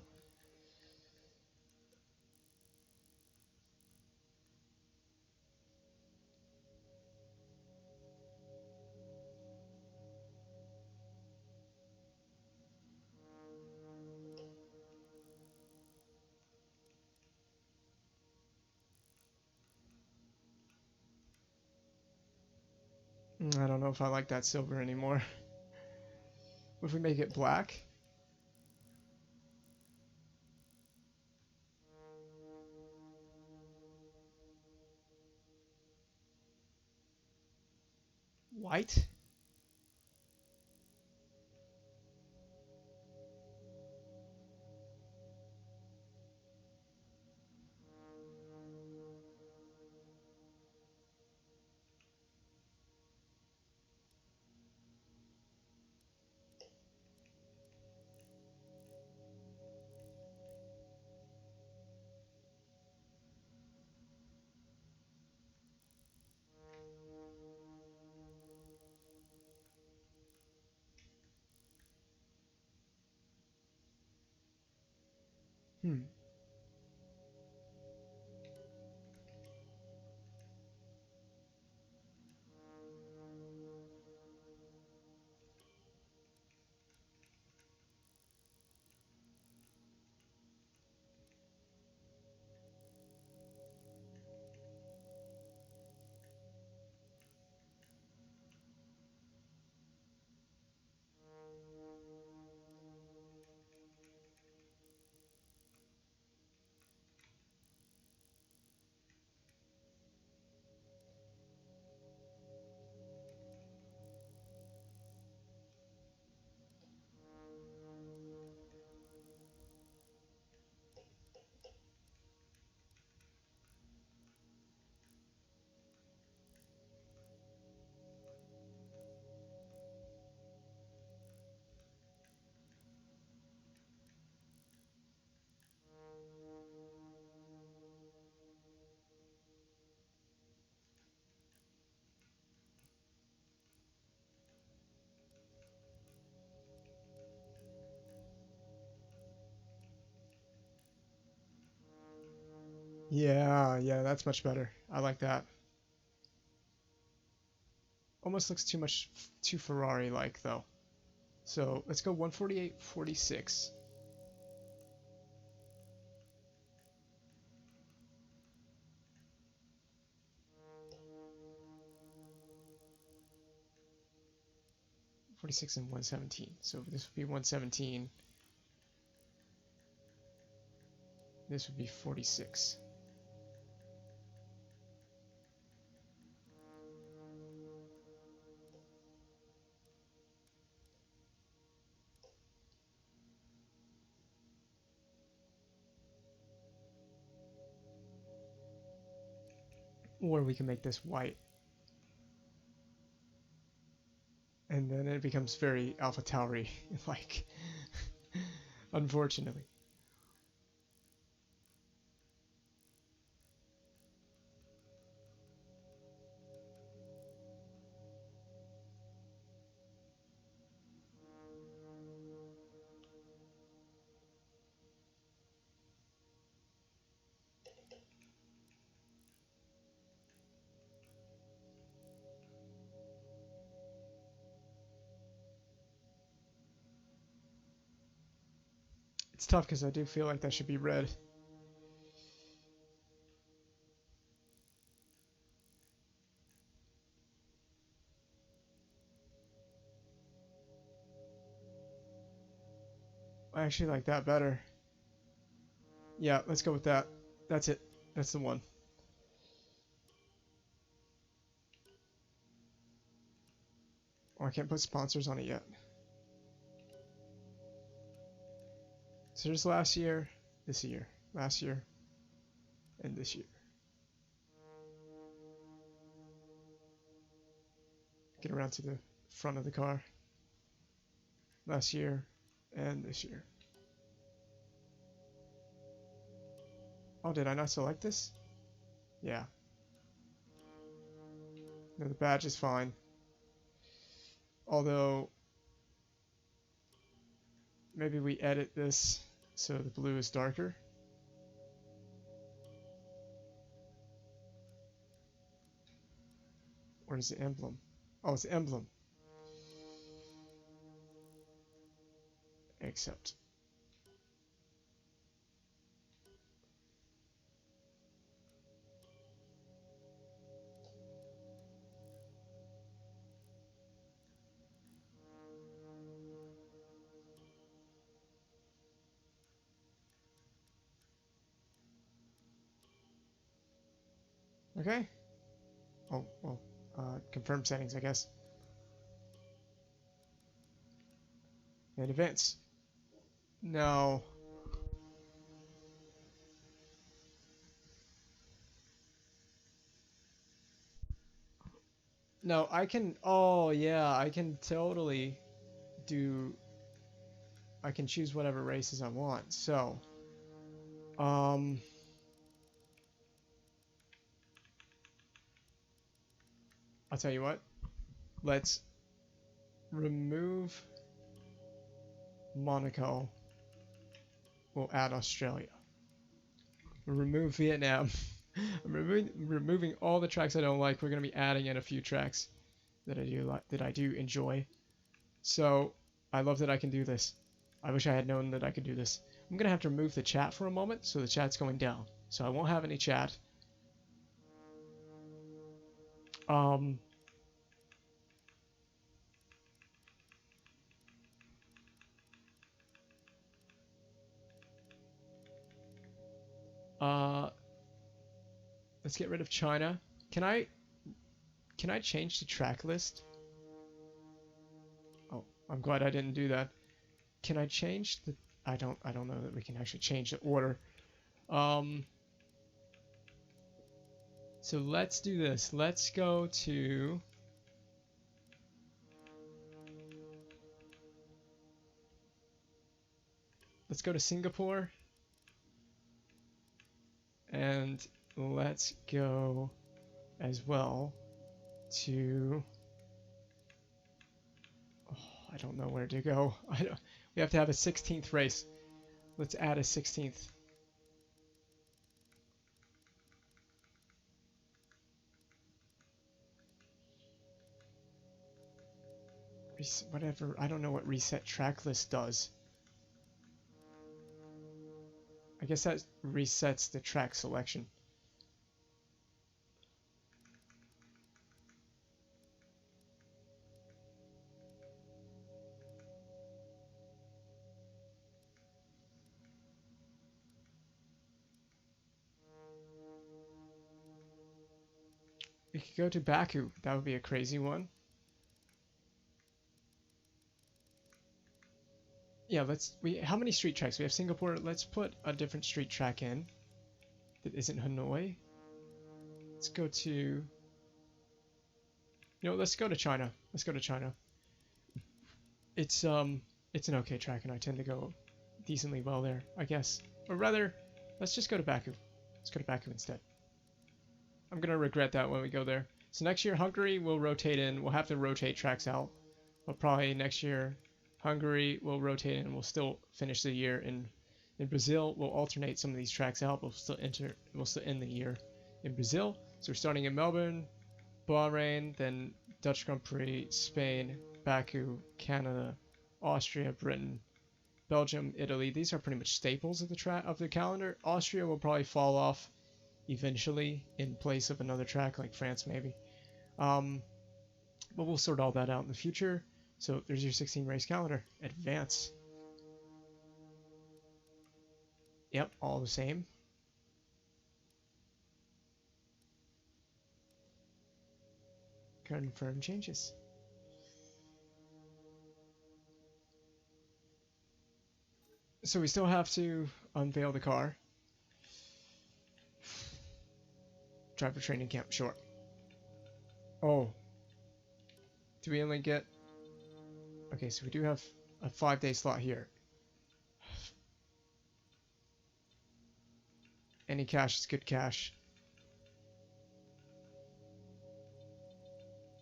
I don't know if I like that silver anymore. What if we make it black? White? Hmm. Yeah, that's much better. I like that. Almost looks too Ferrari-like though. So let's go 148.46. .46 and 117. So this would be 117. This would be 46. Or we can make this white. And then it becomes very Alpha Tauri like. Unfortunately. It's tough because I do feel like that should be red. I actually like that better. Yeah, let's go with that. That's it. That's the one. Oh, I can't put sponsors on it yet. So there's last year, this year, last year, and this year. Get around to the front of the car. Last year and this year. Oh, did I not select this? Yeah. No, the badge is fine. Although, maybe we edit this so the blue is darker. Or is the emblem? Oh, it's the emblem. Accept. Okay. Oh, well, confirm settings, I guess. And events. No. No, I can, oh yeah, I can totally do, I can choose whatever races I want. So, I'll tell you what, let's remove Monaco. We'll add Australia. Remove Vietnam. I'm removing all the tracks I don't like. We're going to be adding in a few tracks that I do enjoy. So I love that I can do this. I wish I had known that I could do this. I'm going to have to remove the chat for a moment, so the chat's going down. So I won't have any chat. Let's get rid of China. Can I change the track list? Oh, I'm glad I didn't do that. Can I change the I don't know that we can actually change the order. So let's do this. Let's go to Singapore. And let's go as well to I don't know where to go. We have to have a 16th race. Let's add a 16th. whatever. I don't know what reset track list does. I guess that resets the track selection. We could go to Baku. That would be a crazy one. Yeah, how many street tracks? We have Singapore. Let's put a different street track in that isn't Hanoi. Let's go to... let's go to China. Let's go to China. It's an okay track, and I tend to go decently well there, I guess. Or rather, let's just go to Baku. Let's go to Baku instead. I'm gonna regret that when we go there. So next year, Hungary will rotate in. We'll have to rotate tracks out. But probably next year, Hungary will rotate in, and we'll still finish the year in Brazil. We'll alternate some of these tracks out. We'll still end the year in Brazil. So we're starting in Melbourne, Bahrain, then Dutch Grand Prix, Spain, Baku, Canada, Austria, Britain, Belgium, Italy. These are pretty much staples of the calendar. Austria will probably fall off eventually in place of another track like France maybe. But we'll sort all that out in the future. So there's your 16 race calendar. Advance. Yep, all the same. Confirm changes. So we still have to unveil the car. Driver training camp, sure. Oh. Do we only get... Okay, so we do have a 5-day slot here. Any cash is good cash.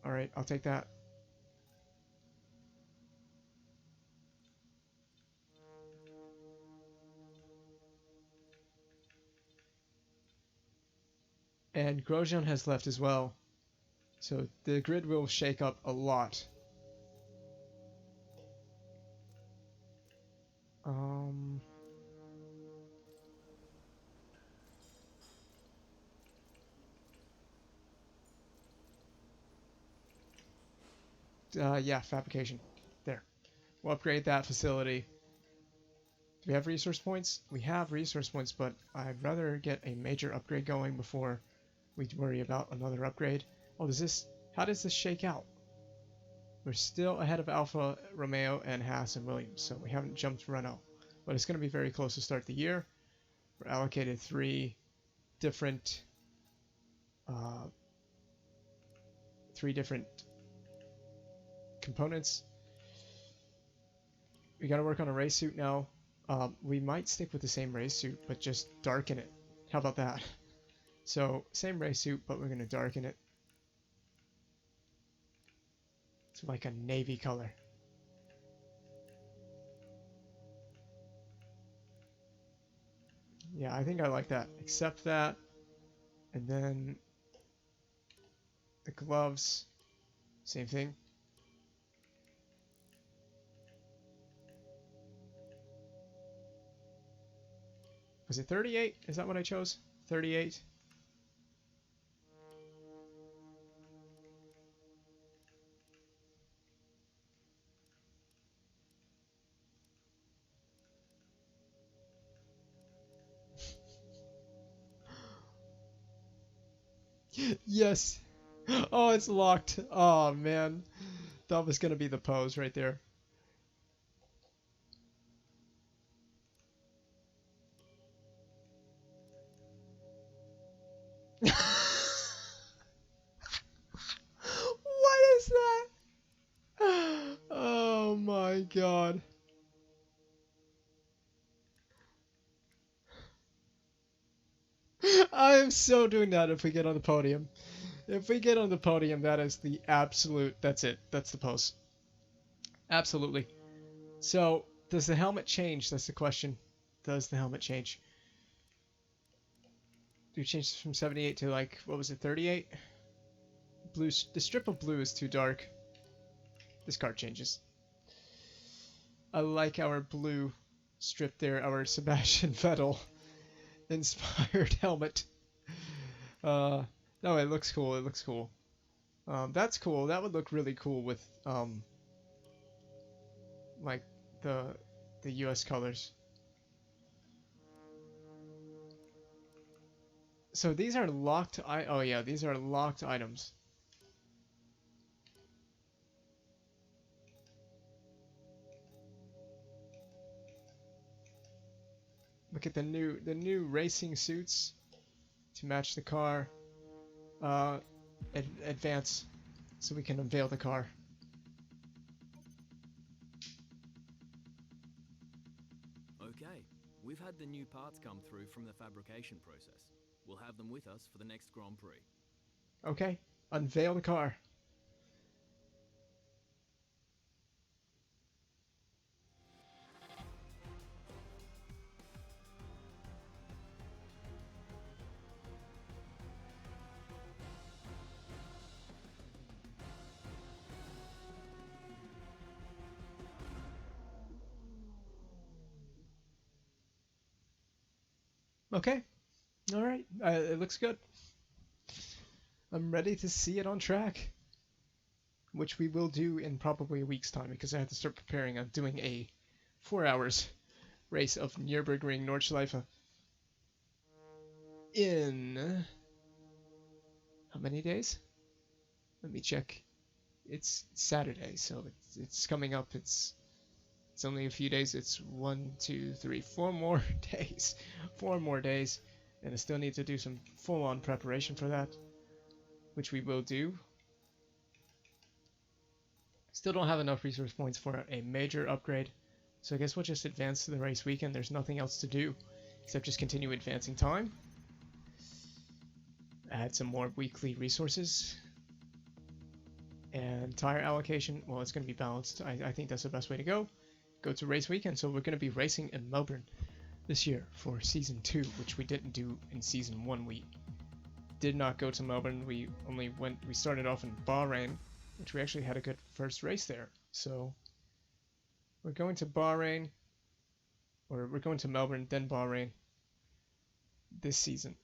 Alright, I'll take that. And Grosjean has left as well. So the grid will shake up a lot. Yeah, fabrication. There. We'll upgrade that facility. Do we have resource points? We have resource points, but I'd rather get a major upgrade going before we worry about another upgrade. Oh, how does this shake out? We're still ahead of Alfa Romeo and Haas and Williams, so we haven't jumped Renault. But it's going to be very close to start the year. We're allocated three different components. We got to work on a race suit now. We might stick with the same race suit, but just darken it. How about that? So, same race suit, but we're going to darken it. It's like a navy color. Yeah, I think I like that. Except that. And then the gloves. Same thing. Was it 38? Is that what I chose? 38? Yes. Oh, it's locked. Oh, man. That was going to be the pose right there. What is that? Oh my god. I am so doing that if we get on the podium. If we get on the podium, that is the absolute... That's it. That's the pose. Absolutely. So, does the helmet change? That's the question. Does the helmet change? Do you change from 78 to, like, what was it, 38? Blue. The strip of blue is too dark. this car changes. I like our blue strip there, our Sebastian Vettel inspired helmet. No, it looks cool. It looks cool. That's cool. That would look really cool with like the U.S. colors. So these are locked. Oh yeah, these are locked items. Look at the new racing suits to match the car. Advance, so we can unveil the car. Okay, we've had the new parts come through from the fabrication process. We'll have them with us for the next Grand Prix. Okay, unveil the car. Okay, all right, it looks good. I'm ready to see it on track, which we will do in probably a week's time because I have to start preparing. I'm doing a 4 hours race of Nürburgring Nordschleife in how many days? Let me check. It's Saturday, so it's coming up. It's only a few days. It's 1, 2, 3, 4 more days. 4 more days, and I still need to do some full-on preparation for that, which we will do. Still don't have enough resource points for a major upgrade, so I guess we'll just advance to the race weekend. There's nothing else to do except just continue advancing time. Add some more weekly resources. And tire allocation, well, it's going to be balanced. I think that's the best way to go. Go to race weekend. So we're going to be racing in Melbourne this year for Season 2, which we didn't do in Season 1. We did not go to Melbourne. We started off in Bahrain, which we actually had a good first race there. So we're going to Bahrain, or we're going to Melbourne, then Bahrain this season.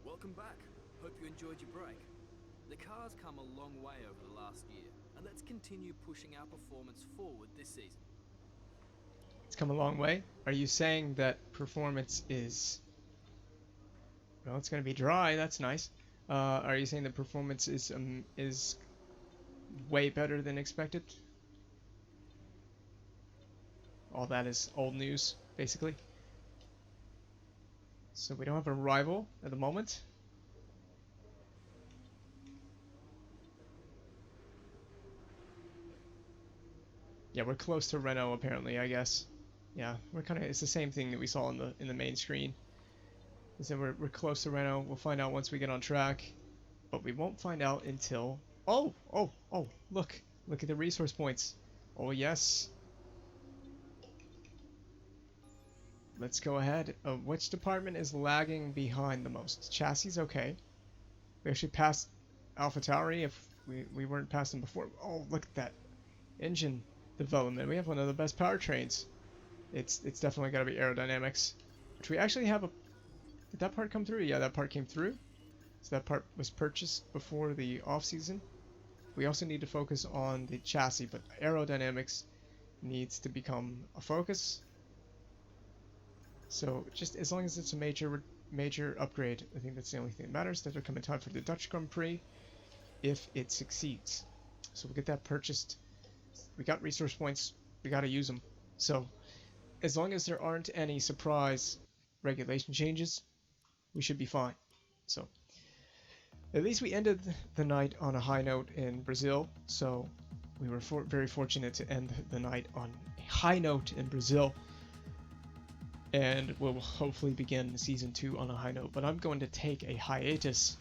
Welcome back. Hope you enjoyed your break. The car's come a long way over the last year, and let's continue pushing our performance forward this season. It's come a long way. Are you saying that performance is... Well, it's going to be dry. That's nice. Are you saying that performance is way better than expected? All that is old news, basically. So we don't have a rival at the moment. Yeah, we're close to Renault apparently, I guess. Yeah, it's the same thing that we saw in the main screen. Is that we're close to Renault. We'll find out once we get on track, but we won't find out until oh, look at the resource points. Oh yes. Let's go ahead. Which department is lagging behind the most? Chassis, okay. We actually passed AlphaTauri if we weren't passing before. Oh, look at that engine development. We have one of the best powertrains. It's definitely got to be aerodynamics. Which we actually have a... Did that part come through? Yeah, that part came through. So that part was purchased before the off-season. We also need to focus on the chassis, but aerodynamics needs to become a focus. So just as long as it's a major upgrade, I think that's the only thing that matters. That'll come in time for the Dutch Grand Prix if it succeeds. So we'll get that purchased. We got resource points. We got to use them. So as long as there aren't any surprise regulation changes, we should be fine. So at least we ended the night on a high note in Brazil. So we were very fortunate to end the night on a high note in Brazil. and we'll hopefully begin season 2 on a high note. But I'm going to take a hiatus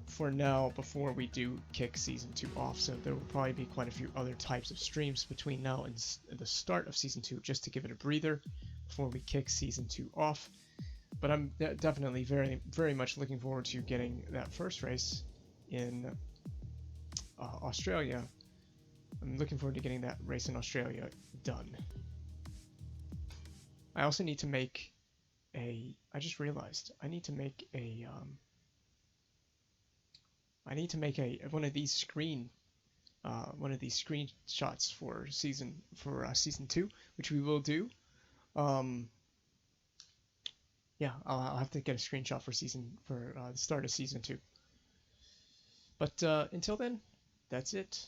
for now before we do kick season 2 off, so there will probably be quite a few other types of streams between now and the start of season 2, just to give it a breather before we kick season 2 off. But I'm definitely very much looking forward to getting that first race in Australia. I'm looking forward to getting that race in Australia done. I also need to make I just realized I need to make a one of these screenshots for season 2, which we will do. Yeah, I'll have to get a screenshot for the start of season 2. But until then, that's it.